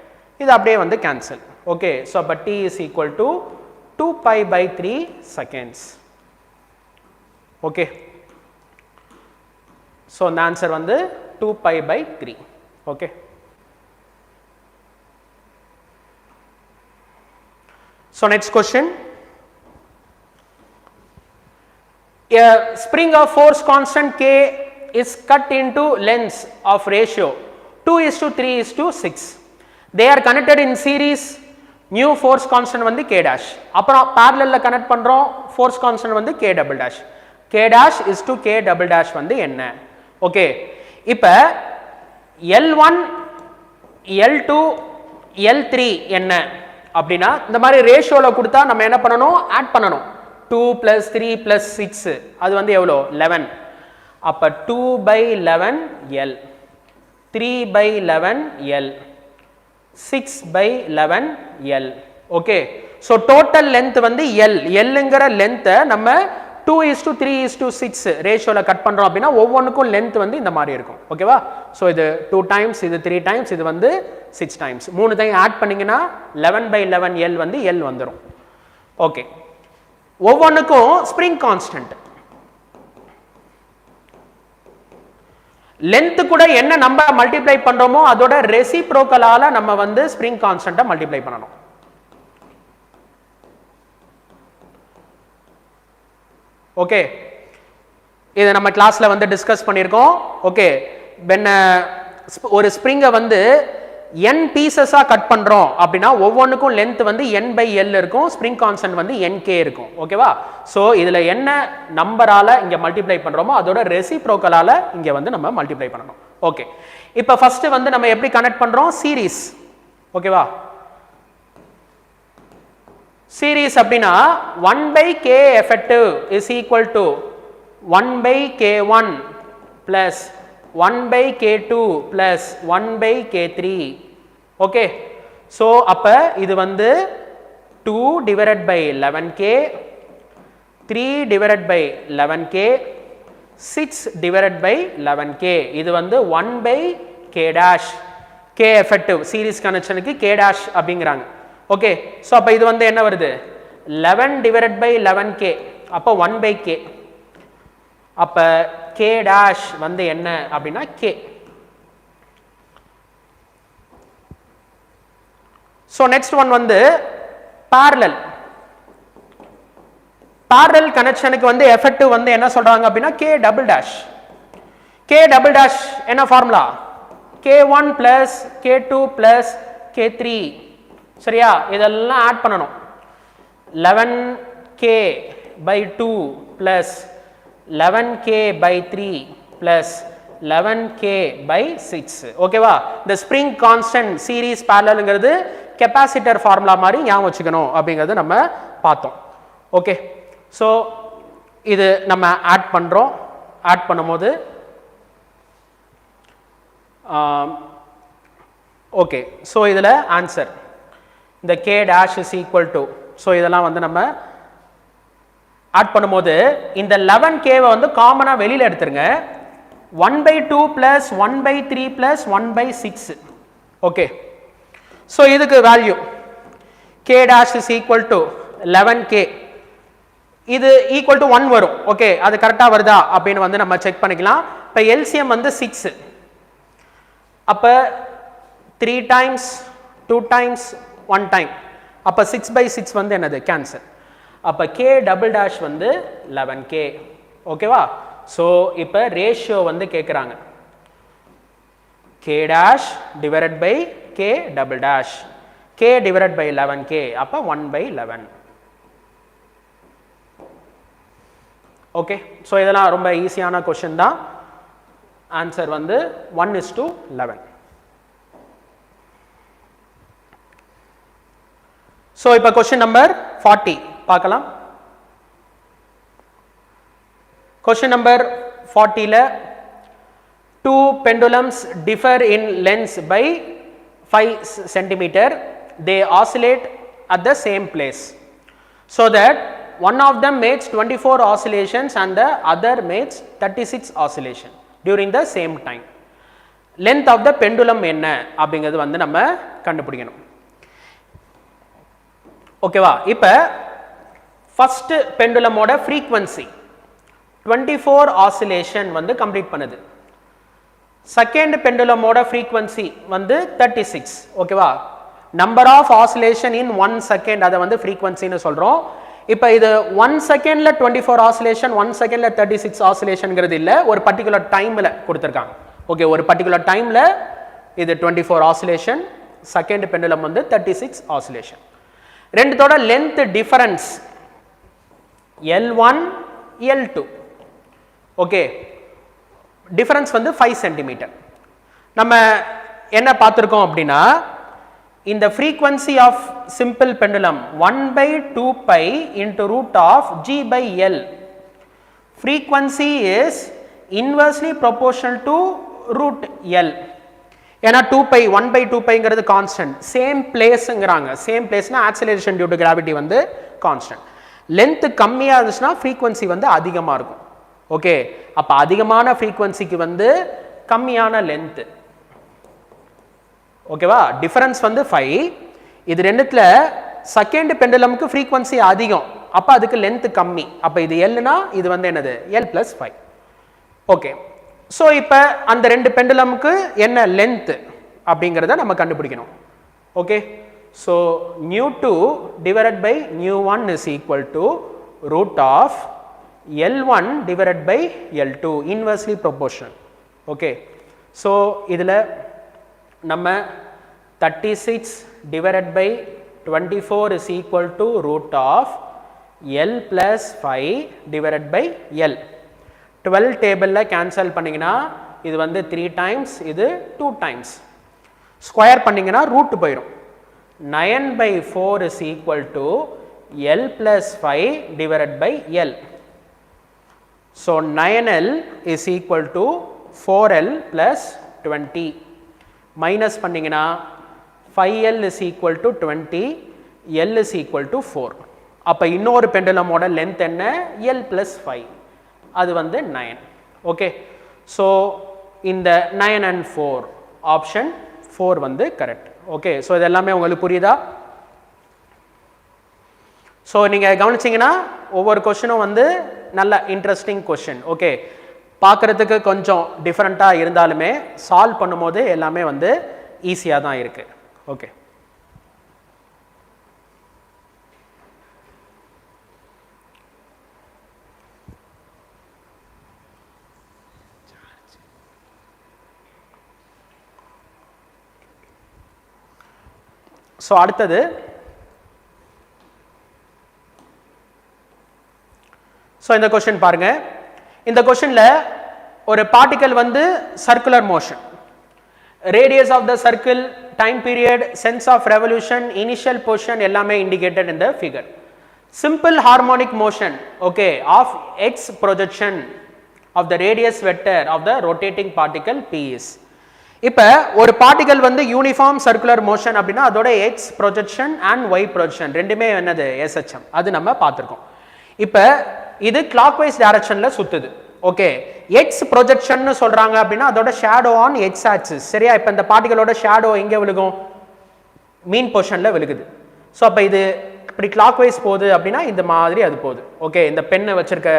இது அப்படியே வந்து கேன்சல். ஓகே. சோ அப்ப t is equal to 2 pi by 3 seconds. Okay. So அந்த ஆன்சர் வந்து 2 pi by 3. Okay. So next question. A spring of force constant K is cut into lengths of ratio 2:3:6. They are connected in series. New force constant வந்து K dash. அப்புறம் parallel connect பண்றோம், force constant வந்து K double dash. K dash is to K double dash வந்து என்ன? Okay. இப்ப L1 L2 L3 என்ன அப்படின்னா இந்த மாதிரி ரேஷியோல கொடுத்தா நம்ம என்ன பண்ணணும் ஆட் பண்ணணும் 2 plus 3 plus 6 அது வந்து எவ்வளோ 11 அப்ப 2 by 11 L 3 by 11 L 6 by 11 L okay so total length வந்து L Lங்கிற லென்த்தை நம்ம 2:3:6 ரேஷியோல கட் பண்றோம் அப்படின்னா ஒவ்வொன்றுக்கும் லென்த் வந்து இந்த மாதிரி இருக்கும் ஓகேவா ஸோ இது 2 times இது 3 times இது வந்து 6 times மூணு டைம் ஆட் பண்ணீங்கன்னா 11 by 11 L வந்து L வந்துடும் ஓகே ஒவ்வொன்றுக்கும் ஸ்ப்ரிங் கான்ஸ்டன்ட் லென்த் கூட என்ன நம்ம மல்டிப்ளை பண்றோமோ அதோட ரெசிப்ரோக்கலால நம்ம வந்து ஸ்ப்ரிங் கான்ஸ்டன்ட்டை மல்டிப்ளை பண்ணணும் ஓகே இதை நம்ம கிளாஸ்ல வந்து டிஸ்கஸ் பண்ணியிருக்கோம் ஓகே ஒரு ஸ்ப்ரிங்கை வந்து n பீசஸா கட் பண்றோம் அப்படின்னா ஒவ்வொன்றுக்கும் லென்த் வந்து n by L இருக்கும் ஸ்ப்ரிங் கான்ஸ்டன்ட் வந்து nk இருக்கும் ஓகேவா ஸோ இதுல என்ன நம்பரால இங்க மல்டிப்ளை பண்றோமோ அதோட ரெசிப்ரோக்கலால இங்க வந்து நம்ம மல்டிப்ளை பண்ணணும் ஓகே இப்போ ஃபர்ஸ்ட் வந்து நம்ம எப்படி கனெக்ட் பண்றோம் சீரிஸ் ஓகேவா சீரிஸ் அப்படின்னா 1 by k effective is equal to 1 by k1 plus 1 by k2 plus 1 by k3 okay so அப்போ இது வந்து 2 divided by 11k 3 divided by 11k 6 divided by 11k இது வந்து 1 by k dash k effective series கனெக்ஷனுக்கு k dash அப்படிங்கிறாங்க okay so அப்போ இது வந்து என்ன வருது 11 divided by 11k அப்போ 1 by k அப்போ k dash வந்து என்ன அப்படின்னா k ஸோ நெக்ஸ்ட் ஒன் வந்து parallel கனெக்ஷனுக்கு வந்து எஃபெக்டிவ் வந்து என்ன சொல்றாங்க அப்படின்னா k double dash என்ன formula k1 plus k2 plus k3 சரியா இதெல்லாம் ஆட் பண்ணணும் 11k by 2 plus 11k by 3 plus 11k by 6 ஓகேவா இந்த ஸ்ப்ரிங் கான்ஸ்டன்ட் சீரிஸ் parallelங்கிறது கெபாசிட்டர் ஃபார்முலா மாதிரி ஞாபகம் வச்சுக்கணும் அப்படிங்கிறது நம்ம பார்த்தோம் ஓகே ஸோ இது நம்ம ஆட் பண்றோம் ஆட் பண்ணும்போது ஓகே ஸோ இதில் ஆன்சர் இந்த k dash is equal to so இதெல்லாம் வந்து நம்ம ஆட் பண்ணும்போது இந்த 11k வந்து காமனாக வெளியில் எடுத்துருங்க 1 by 2 plus 1 by 3 plus 1 by 6 okay so இதுக்கு value k dash is equal to 11k இது ஈக்குவல் டு 1 வரும் ஓகே அது கரெக்டாக வருதா அப்படின்னு வந்து நம்ம செக் பண்ணிக்கலாம் இப்போ எல்சிஎம் வந்து 6 அப்போ 3 times 2 times 1 time அப்போ 6 by 6 வந்து என்னது கேன்சல் அப்போ k double dash வந்து 11k ஓகேவா ஸோ இப்போ ரேஷியோ வந்து கேட்குறாங்க k dash divided by k double dash k divided by 11k அப்போ 1 by 11 ஓகே ஸோ இதெல்லாம் ரொம்ப ஈஸியான கொஷின் தான் ஆன்சர் வந்து 1:11 ஸோ இப்போ கொஸ்டின் நம்பர் 40 பார்க்கலாம் question number 40ல 2 pendulums differ in length by 5 centimeter they oscillate at the same place so that one of them makes 24 oscillations and the other makes 36 oscillation during the same time length of the pendulum என்ன அப்படிங்கிறது வந்து நம்ம கண்டுபிடிக்கணும் ஓகேவா இப்போ first பெண்டுலமோட frequency 24 oscillation வந்து complete பண்ணுது செகண்ட் பெண்டுலமோட ஃப்ரீக்வன்சி வந்து 36 ஓகேவா number of oscillation in 1 second அதை வந்து ஃப்ரீக்வன்சின்னு சொல்கிறோம் இப்போ இது 1 செகண்ட்ல 24 ஆசிலேஷன் 1 செகண்ட்ல 36 ஆசிலேஷன்ங்கிறது இல்லை ஒரு பர்டிகுலர் டைமில் கொடுத்துருக்காங்க ஓகே ஒரு பர்டிகுலர் டைமில் இது 24 ஆசிலேஷன் செகண்ட் பெண்டுலம் வந்து 36 ஆசிலேஷன் ரெண்டுத்தோட length difference L1 L2 okay difference வந்து 5 சென்டிமீட்டர் நம்ம என்ன பார்த்துருக்கோம் அப்படின்னா in the frequency of simple pendulum 1 by 2 pi into root of g by L. Frequency is inversely proportional to root L. ஏன்னா 2 pi 1 by 2 pi ங்கிறது constant, same பிளேஸ்ங்கிறாங்க. Same பிளேஸ்னா acceleration due to gravity வந்து constant. Length கம்மியாக இருந்துச்சுன்னா frequency வந்து அதிகமாக இருக்கும். ஓகே, அப்போ அதிகமான ஃப்ரீக்வன்சிக்கு வந்து கம்மியான லென்த். ஓகேவா, டிஃபரன்ஸ் வந்து 5. இது ரெண்டுத்துல செகண்ட் பெண்டுலமுக்கு ஃப்ரீக்வன்சி அதிகம், அப்போ அதுக்கு லென்த் கம்மி. அப்போ இது எல்னா இது வந்து என்னது L + 5. ஓகே, ஸோ இப்போ அந்த ரெண்டு பெண்டுலமுக்கு என்ன லென்த் அப்படிங்கிறத நம்ம கண்டுபிடிக்கணும். Okay, so ν2 divided by ν1 is equal to root of L1 divided by L2, inversely proportional. Okay, so இதில் நம்ம 36 divided by 24 is equal to root of L + 5 divided by L. 12 டேபிளில் கேன்சல் பண்ணிங்கன்னா இது வந்து 3 times, இது 2 times. ஸ்கொயர் பண்ணிங்கன்னா root போயிடும். 9 by 4 is equal to L + 5 divided by L. So 9L is equal to 4L + 20. Minus பண்ணிங்கன்னா 5L is equal to 20, L is equal to 4. அப்போ இன்னொரு பெண்டுலமோட லென்த் என்ன L + 5, அது வந்து 9. ஓகே, ஸோ இந்த 9 and 4 ஆப்ஷன் 4 வந்து கரெக்ட். ஓகே, ஸோ இது எல்லாமே உங்களுக்கு புரியுதா? ஸோ நீங்கள் கவனிச்சிங்கன்னா ஒவ்வொரு கொஷினும் வந்து நல்ல இன்ட்ரெஸ்டிங் கொஷின். ஓகே, பார்க்குறதுக்கு கொஞ்சம் டிஃப்ரெண்ட்டாக இருந்தாலுமே சால்வ் பண்ணும்போது எல்லாமே வந்து ஈஸியாக தான் இருக்குது. ஓகே, ஸோ அடுத்தது ஸோ இந்த கொஷின் பாருங்க. இந்த கொஷினில் ஒரு பார்ட்டிக்கல் வந்து circular motion, radius of the circle, time period, sense of revolution, initial position எல்லாமே indicated in the figure. Simple harmonic motion okay of X projection of the radius vector of the rotating particle P is. இப்போ ஒரு particle வந்து uniform circular motion அப்படின்னா அதோட X projection and Y projection ரெண்டுமே என்னது SHM, அது நம்ம பார்த்துருக்கோம். இப்போ இது கிளாக் வைஸ் டைரக்ஷனில் சுற்றுது. ஓகே, எக்ஸ் ப்ரொஜெக்ஷன் சொல்கிறாங்க அப்படின்னா அதோட ஷேடோ ஆன் எக்ஸ் ஆக்சிஸ். சரியா, இப்போ இந்த பார்ட்டிகளோட ஷேடோ எங்கே விழுகும்? மீன் பொசிஷனில் விழுகுது. ஸோ அப்போ இது இப்படி கிளாக் வைஸ் போகுது அப்படின்னா இந்த மாதிரி அது போகுது. ஓகே, இந்த பெண்ணை வச்சிருக்க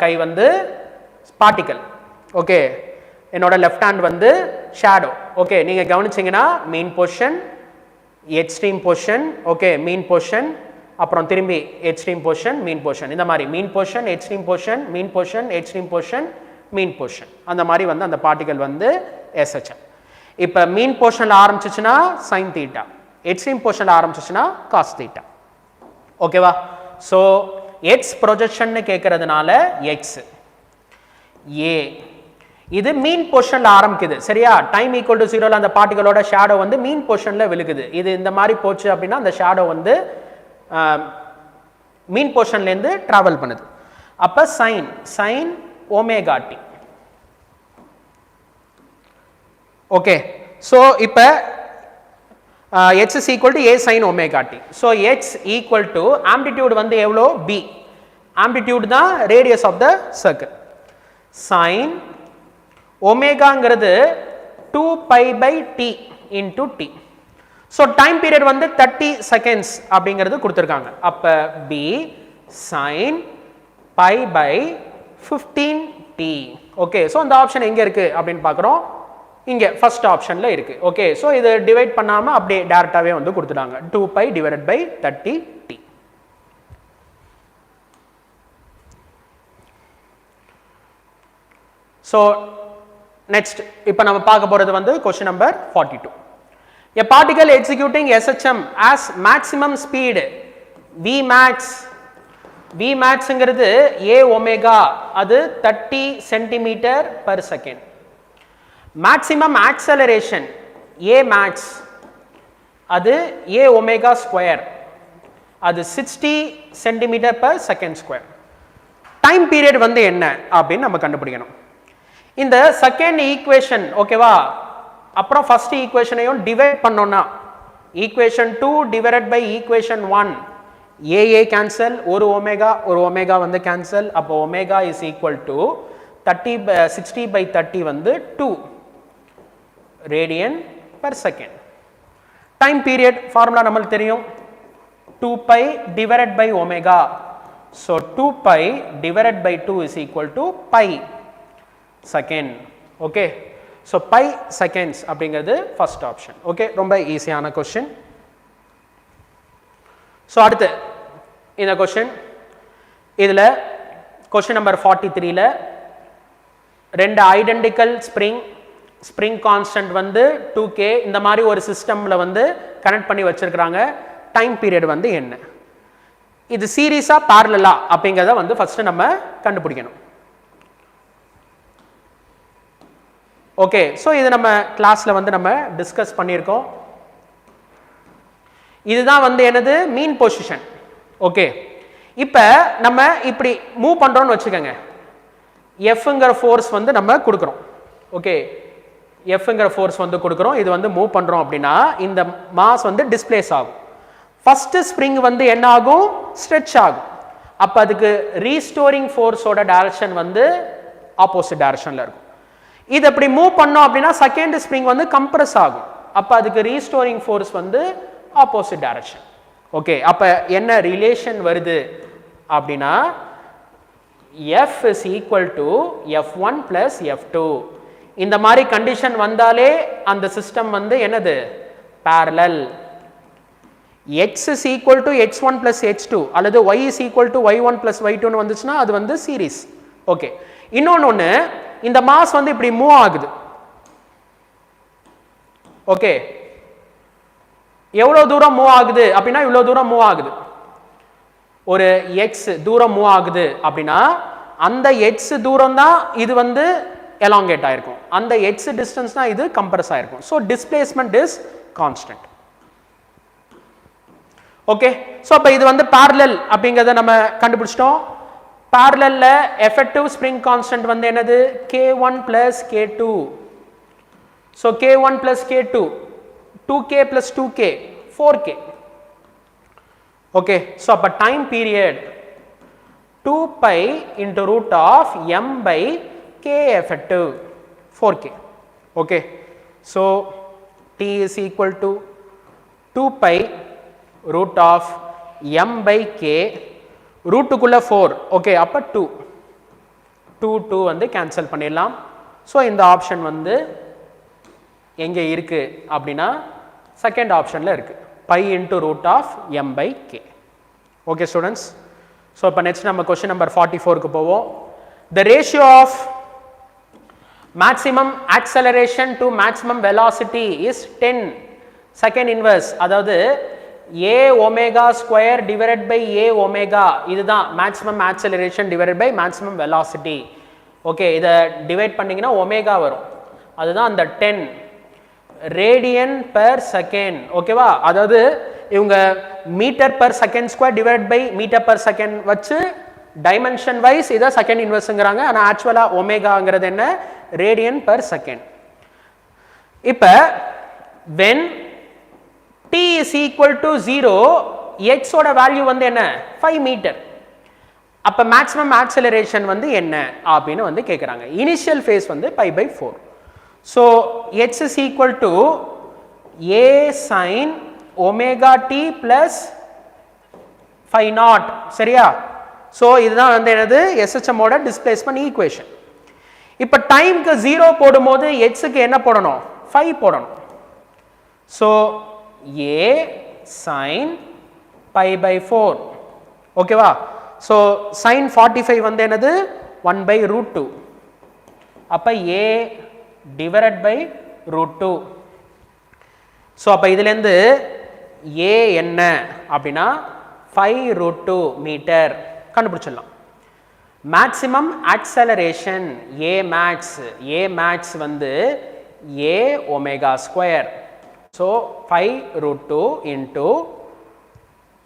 கை வந்து பார்ட்டிக்கல். ஓகே, என்னோட லெஃப்ட் ஹேண்ட் வந்து ஷேடோ. ஓகே, நீங்கள் கவனிச்சிங்கன்னா mean position, extreme position, okay mean position, அப்புறம் திரும்பி எக்ஸ்ட்ரீம் பொசிஷன், மீன் பொசிஷன், இந்த மாதிரி mean position, extreme position, mean position, extreme position, mean position, அந்த மாதிரி வந்து அந்த பார்ட்டிகல் வந்து SHM. இப்போ மீன் பொசிஷனில் ஆரம்பிச்சிச்சுன்னா sin θ, எக்ஸ்ட்ரீம் பொசிஷனில் ஆரம்பிச்சிச்சுன்னா cos θ. ஓகேவா, ஸோ எக்ஸ் ப்ரொஜெக்ஷன் கேட்கறதுனால எக்ஸ் ஏ, இது மீன் பொசிஷன்ல ஆரம்பிக்குது. சரியா, டைம் ஈக்குவல் டு 0ல அந்த பார்ட்டிகளோட ஷேடோ வந்து மீன் பொசிஷன்ல விழுகுது. இது இந்த மாதிரி போச்சு அப்படின்னா அந்த ஷேடோ வந்து மீன் பொசிஷன்லேருந்து டிராவல் பண்ணுது. அப்போ sine omega T. Okay, so இப்போ X is equal to A sine omega T. So X equal to amplitude வந்து எவ்வளோ பி, ஆம்பிடியூட் தான் radius of the circle. Sine ஒமேகாங்கிறது 2 pi by t into t. So time period வந்து 30 seconds அப்படிங்கிறது கொடுத்துருக்காங்க. அப்போ B sine pi by 15t. Okay, so இந்த option எங்கே இருக்குது அப்படின்னு பார்க்குறோம், இங்கே ஃபர்ஸ்ட் ஆப்ஷனில் இருக்குது. ஓகே, ஸோ இது டிவைட் பண்ணாமல் அப்படியே டேரெக்டாகவே வந்து கொடுத்துட்டாங்க 2 pi divided by 30t. So next இப்போ நம்ம பார்க்க போகிறது வந்து question number 42. A particle executing SHM as maximum speed Vmax, Vmaxங்கிறது a omega, அது 30 cm/s. Maximum acceleration a max அது a omega square அது 60 centimeter per second square. Time period வந்து என்ன அப்படின்னு நம்ம கண்டுபிடிக்கணும். இந்த செகண்ட் ஈக்குவேஷன் ஓகேவா, அப்புறம் ஃபர்ஸ்ட் ஈக்குவேஷனையும் டிவைட் பண்ணோம்னா equation 2 divided by equation 1 A cancel, ஒரு ஒமேகா வந்து கேன்சல். அப்போ ஒமேகா இஸ் ஈக்குவல் டு 60/30 வந்து 2 radian per second. Time period formula நம்மளுக்கு தெரியும், 2 pi divided by omega. So 2 pi divided by 2 is equal to pi second. Okay, so pi seconds அப்படிங்கிறது first option. Okay, ரொம்ப ஈஸியான question. So அடுத்து இந்த question, இதுல question number 43ல ரெண்டு identical spring constant வந்து 2k இந்த மாதிரி ஒரு சிஸ்டம்ல வந்து கனெக்ட் பண்ணி வச்சிருக்காங்க. டைம் பீரியட் வந்து என்ன, இது சீரீஸா parallel அப்படிங்கறத வந்து ஃபர்ஸ்ட் நம்ம கண்டுபிடிக்கணும். ஓகே, சோ இது நம்ம கிளாஸ்ல வந்து நம்ம டிஸ்கஸ் பண்ணியிருக்கோம். இதுதான் வந்து என்னது மீன் பொசிஷன். ஓகே, இப்ப நம்ம இப்படி மூவ் பண்றோம்னு வச்சுக்கோங்க, எஃப்ங்கிற ஃபோர்ஸ் வந்து நம்ம கொடுக்குறோம். ஓகே, எஃப்ங்கிற ஃபோர்ஸ் வந்து கொடுக்குறோம், இது வந்து மூவ் பண்றோம் அப்படின்னா இந்த மாஸ் வந்து டிஸ்பிளேஸ் ஆகும். ஃபர்ஸ்ட் ஸ்ப்ரிங் வந்து என்ன ஆகும், ஸ்ட்ரெச் ஆகும். அப்ப அதுக்கு ரீஸ்டோரிங் ஃபோர்ஸோட டைரக்ஷன் வந்து ஆப்போசிட் டைரக்ஷன்ல இருக்கும். இது அப்படி மூவ் பண்ணோம் அப்படின்னா செகண்ட் ஸ்ப்ரிங் வந்து கம்ப்ரஸ் ஆகும். அப்ப அதுக்கு ரீஸ்டோரிங் ஃபோர்ஸ் வந்து ஆப்போசிட் டைரக்ஷன். ஓகே, அப்ப என்ன ரிலேஷன் வருது அப்படின்னா F is equal to F1 plus F2. இந்த மாதிரி கண்டிஷன் வந்தாலே அந்த சிஸ்டம் வந்து என்னது, parallel. X is equal to X1 plus X2 அல்லது Y is equal to Y1 plus Y2 னு வந்துச்சுன்னா அது வந்து சீரிஸ். ஓகே, இன்னொன்னு இந்த மாஸ் வந்து இப்படி மூவ் ஆகுது. ஓகே, எவ்வளவு தூரம் மூவ் ஆகுது அப்படின்னா இவ்வளவு தூரம் மூவ் ஆகுது. ஒரு x தூரம் மூவ் ஆகுது அப்படின்னா அந்த x தூரம் தான் இது வந்து எலாங்கேட் ஆயிருக்கும், அந்த x டிஸ்டன்ஸ் தான் இது கம்ப்ரஸ் ஆயிருக்கும். So displacement is constant. Okay, so அப்போ இது வந்து parallel அப்படிங்கிறத நம்ம கண்டுபிடிச்சிட்டோம். parallelல எஃபெக்டிவ் ஸ்ப்ரிங் கான்ஸ்டன்ட் வந்து என்னது, k1 plus k2. So k1 plus k2 2k plus 2k 4k. Okay, so அப்போ time period 2 pi into root of m by k effective 4k. Okay, so t is equal to 2 pi root of m by k, ரூட்டுக்குள்ள 4. Okay, அப்போ 2 வந்து cancel பண்ணிடலாம். So இந்த option வந்து எங்கே இருக்கு அப்படின்னா second ஆப்ஷன்ல இருக்கு, pi into root of m by k. Okay students, so இப்போ நெக்ஸ்ட் நம்ம கொஸ்டின் நம்பர் 44க்கு போவோம். The ratio of maximum acceleration to maximum velocity is 10 second inverse. அதாவது a omega square divided by a omega, இதுதான் maximum acceleration divided by maximum velocity. Okay, இதை divide பண்ணீங்கன்னா omega வரும், அதுதான் அந்த 10 ரேடியன் பெர் செகண்ட். ஓகேவா, அதாவது இவங்க metre per second square divide by metre per second வச்சு டைமென்ஷன் வைஸ் இதை செகண்ட் இன்வெர்ஸ்ங்கிறாங்க. ஆனால் ஆக்சுவலா ஒமேகாங்கிறது என்ன, ரேடியன் பெர் செகண்ட். இப்போ when t is equal to 0, x ஓட வேல்யூ வந்து என்ன, 5 மீட்டர். அப்போ மேக்ஸிமம் ஆக்சலரேஷன் வந்து என்ன அப்படின்னு வந்து கேட்குறாங்க. இனிஷியல் ஃபேஸ் வந்து π/4. So x is equal to a sin omega t plus phi naught. சரியா? ஸோ இதுதான் வந்து என்னது SHM ஓட டிஸ்பிளேஸ்மெண்ட் ஈக்குவேஷன். இப்போ டைம்க்கு 0 போடும்போது எக்ஸுக்கு என்ன போடணும், 5 போடணும். So a sin π/4. ஓகேவா? ஸோ sin 45 வந்து என்னது 1/√2. அப்போ a divided by √2. ஸோ அப்போ இதுலேருந்து a என்ன அப்படின்னா 5√2 மீட்டர் கண்டுபிடிச்சிடலாம். மேக்ஸிமம் ஆக்சலரேஷன் a max வந்து a omega square. So 5 root 2 into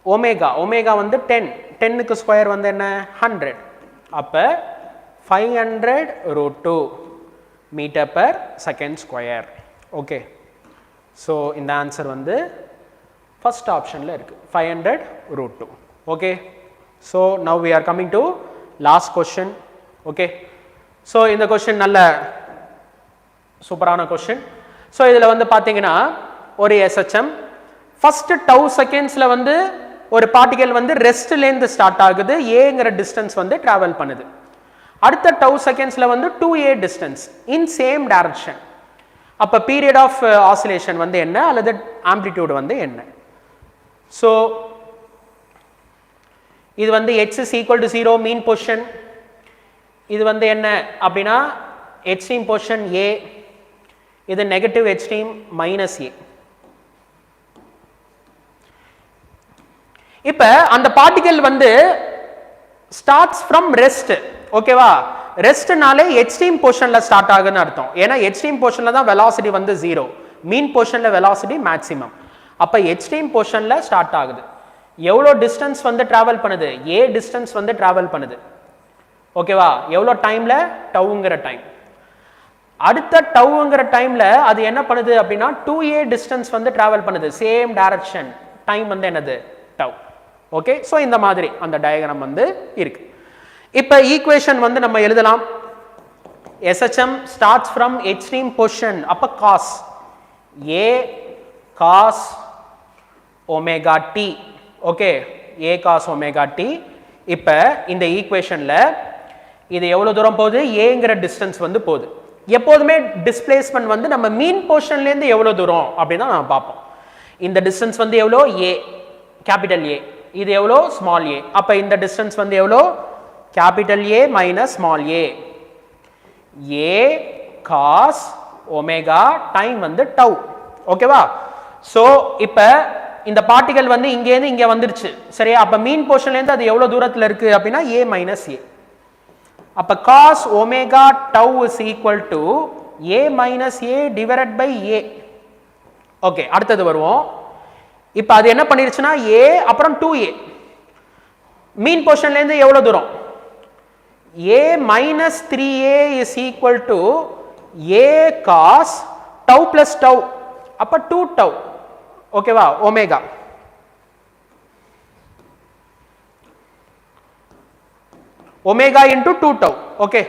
omega. Omega வந்து 10. 10க்கு ஸ்கொயர் வந்து என்ன 100. அப்ப 500 root 2 meter per second square. Okay. So இந்த ஆன்சர் வந்து first optionல இருக்கு 500 root 2. Okay. So now we are coming to last question. Okay. So இந்த question நல்ல சூப்பரான question. So இதில் வந்து பார்த்தீங்கன்னா ஒரு SHM first tau secondsல வந்து ஒரு பார்ட்டிகல் வந்து ரெஸ்ட்லேருந்து ஸ்டார்ட் ஆகுது ஏங்கிற டிஸ்டன்ஸ் வந்து டிராவல் பண்ணுது அடுத்த tau secondsல வந்து 2a distance in same direction அப்போ பீரியட் ஆஃப் ஆசிலேஷன் வந்து என்ன அல்லது ஆம்ப்ளிடியூட் வந்து என்ன ஸோ இது வந்து h is equal to 0 mean position இது வந்து என்ன அப்படின்னா எக்ஸ்ட்ரீம் பொசிஷன் a இது நெகட்டிவ் எக்ஸ்ட்ரீம் மைனஸ் a இப்ப அந்த பார்ட்டிகல் வந்து ஸ்டார்ட்ஸ் ஃப்ரம் ரெஸ்ட் ஓகேவா ரெஸ்ட்னாலே எக்ஸ்ட்ரீம் பொசிஷன்ல ஸ்டார்ட் ஆகுதுன்னு அர்த்தம் ஏன்னா எக்ஸ்ட்ரீம் பொசிஷன்ல தான் வெலாசிட்டி வந்து 0 மீன் பொசிஷன்ல வெலாசிட்டி மேக்ஸிமம் அப்ப எக்ஸ்ட்ரீம் பொசிஷன்ல ஸ்டார்ட் ஆகுது எவ்வளோ டிஸ்டன்ஸ் வந்து டிராவல் பண்ணுது a டிஸ்டன்ஸ் வந்து டிராவல் பண்ணுது ஓகேவா எவ்வளோ டைம்ல டவுங்கிற டைம் அடுத்த டவுங்கிற டைம்ல அது என்ன பண்ணுது அப்படின்னா 2a டிஸ்டன்ஸ் வந்து டிராவல் பண்ணுது சேம் டைரக்ஷன் டைம் வந்து என்னது டவ் ஓகே ஸோ இந்த மாதிரி அந்த டயக்ராம் வந்து இருக்கு இப்போ ஈக்குவேஷன் வந்து நம்ம எழுதலாம் SHM starts from extreme position அப்போ cos a cos omega t ஓகே a cos omega t இப்போ இந்த ஈக்குவேஷன்ல இது எவ்வளவு தூரம் போகுது ஏங்கிற டிஸ்டன்ஸ் வந்து போகுது எப்போதுமே டிஸ்பிளேஸ்மெண்ட் வந்து நம்ம மீன் பொசிஷன்லேருந்து எவ்வளோ தூரம் அப்படின்னு தான் நம்ம பார்ப்போம் இந்த டிஸ்டன்ஸ் வந்து எவ்வளோ a கேபிட்டல் A இது எவ்வளோ ஸ்மால் a அப்போ இந்த டிஸ்டன்ஸ் வந்து எவ்வளோ capital A minus small a a cos omega time வந்து டவ் ஓகேவா ஸோ இப்போ இந்த பார்ட்டிகல் வந்து இங்கேருந்து இங்கே வந்துருச்சு சரியா அப்போ மீன் பொசிஷன்லேருந்து அது எவ்வளோ தூரத்தில் இருக்குது அப்படின்னா a மைனஸ் a அப்போ cos omega tau is equal to a minus a divided by a okay அடுத்தது வருவோம் இப்போ அது என்ன பண்ணிருச்சுன்னா a அப்புறம் 2a மீன் பொசிஷன்லேருந்து எவ்வளோ தூரம் a minus 3a is equal to a cos tau plus tau அப்போ 2 டவ் ஓகேவா omega omega into 2 tau okay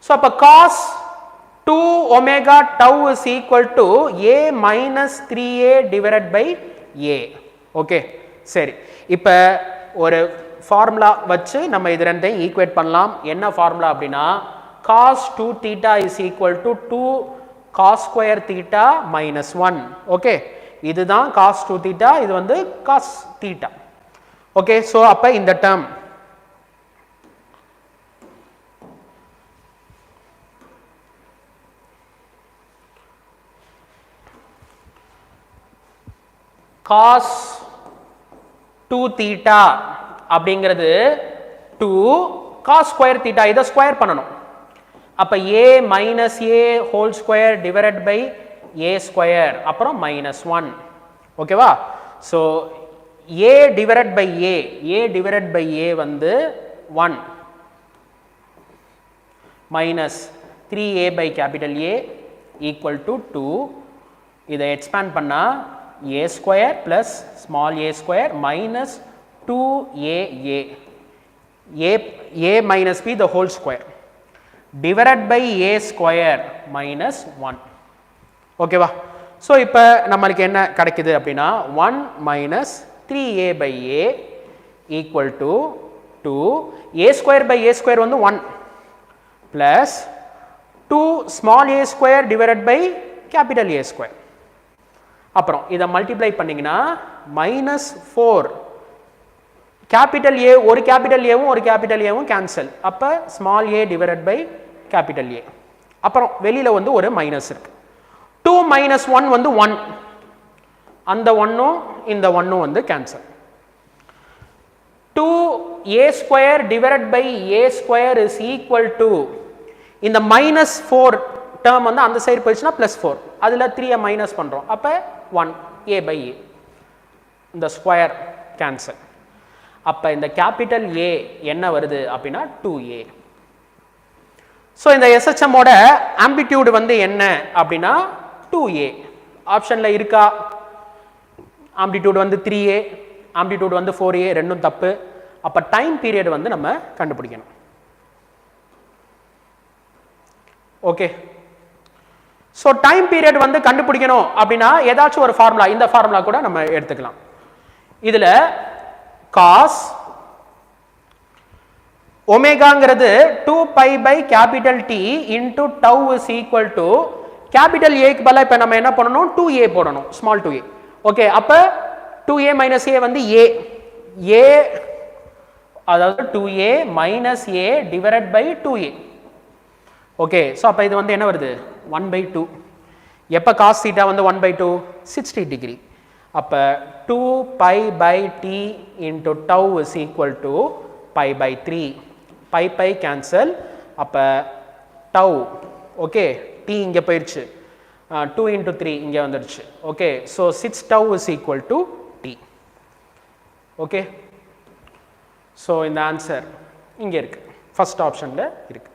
so அப்போ cos 2 omega tau is equal to a minus 3a divided by a okay சரி இப்போ ஒரு formula வச்சு நம்ம இது ரெண்டையும் ஈக்குவேட் பண்ணலாம் என்ன ஃபார்முலா அப்படின்னா cos 2 theta is equal to 2 cos square theta minus 1 okay இதுதான் cos 2 theta இது வந்து cos theta ஓகே ஸோ அப்போ இந்த டேர்ம் cos 2 theta அப்படிங்கிறது 2 cos square theta இதை ஸ்கொயர் பண்ணணும் அப்போ a minus a whole square divided by a square அப்புறம் minus 1 ஓகேவா so a divided by a divided by a வந்து 1 minus 3a by capital A equal to 2 இதை expand பண்ணா a square plus small a square minus 2aa a minus b the whole square divided by a square minus 1 ஓகேவா so இப்போ நம்மளுக்கு என்ன கிடைக்குது அப்படின்னா 1 minus 3a by a equal to 2 a square by a square வந்து 1 plus 2 small a square divided by capital A square அப்புறம் இதை multiply பண்ணிங்கன்னா மைனஸ் 4 கேபிட்டல் ஏ ஒரு கேபிட்டல் ஏவும் ஒரு கேபிட்டல் ஏவும் கேன்சல் அப்போ small A divided by capital A அப்புறம் வெளியில் வந்து ஒரு மைனஸ் இருக்கு 2 minus 1 வந்து 1 அந்த ஒன்னும் இந்த ஒன்னும் வந்து cancel 2a square divided by a square is equal to இந்த minus 4 டேர்ம் வந்து அந்த சைடு போயிடுச்சுன்னா +4 அதில் 3 மைனஸ் பண்ணுறோம் அப்போ 1 a by a இந்த ஸ்கொயர் கேன்சல் அப்போ இந்த கேபிட்டல் A என்ன வருது அப்படின்னா 2a. ஸோ இந்த SHM ஓட ஆம்பிடியூடு வந்து என்ன அப்படின்னா 2a. ஆப்ஷனில் இருக்கா? ஆம்பிடியூடு வந்து 3a, ஆம்பிடியூடு வந்து 4a, ரெண்டும் தப்பு. அப்போ டைம் பீரியட் வந்து நம்ம கண்டுபிடிக்கணும். ஓகே, ஸோ டைம் பீரியட் வந்து கண்டுபிடிக்கணும் அப்படின்னா ஏதாச்சும் ஒரு ஃபார்முலா, இந்த ஃபார்முலா கூட நம்ம எடுத்துக்கலாம். இதில் cos ஒமேகாங்கிறது 2 pi by capital T into tau is equal to capital A க்கு பதிலா இப்போ நம்ம என்ன பண்ணணும்? 2a போடணும், small 2a. ஓகே, அப்போ 2a minus a வந்து a அதாவது 2a minus a divided by 2a. Okay, so அப்போ இது வந்து என்ன வருது? 1/2. எப்போ cos theta வந்து 1/2? 60 டிகிரி. அப்போ 2 pi by t into tau is equal to pi by 3. pi cancel. அப்போ tau, ஓகே, t இங்கே போயிடுச்சு, 2 into 3 இங்கே வந்துடுச்சு. Okay, so 6 tau is equal to t. Okay, so இந்த ஆன்சர் இங்கே இருக்கு, ஃபர்ஸ்ட் ஆப்ஷனில் இருக்கு.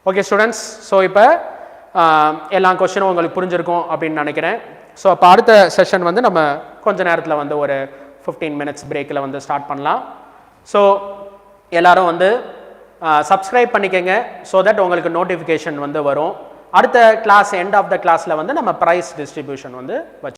ஓகே ஸ்டூடெண்ட்ஸ், ஸோ இப்போ எல்லா கொஸ்டினும் உங்களுக்கு புரிஞ்சிருக்கும் அப்படின்னு நினைக்கிறேன். ஸோ அப்போ அடுத்த செஷன் வந்து நம்ம கொஞ்ச நேரத்தில் வந்து ஒரு 15 மினிட்ஸ் பிரேக்கில் வந்து ஸ்டார்ட் பண்ணலாம். ஸோ எல்லாரும் வந்து சப்ஸ்கிரைப் பண்ணிக்கங்க, ஸோ தட் உங்களுக்கு நோட்டிஃபிகேஷன் வந்து வரும். அடுத்த கிளாஸ், எண்ட் ஆஃப் த கிளாஸில் வந்து நம்ம ப்ரைஸ் டிஸ்ட்ரிபியூஷன் வந்து வச்சு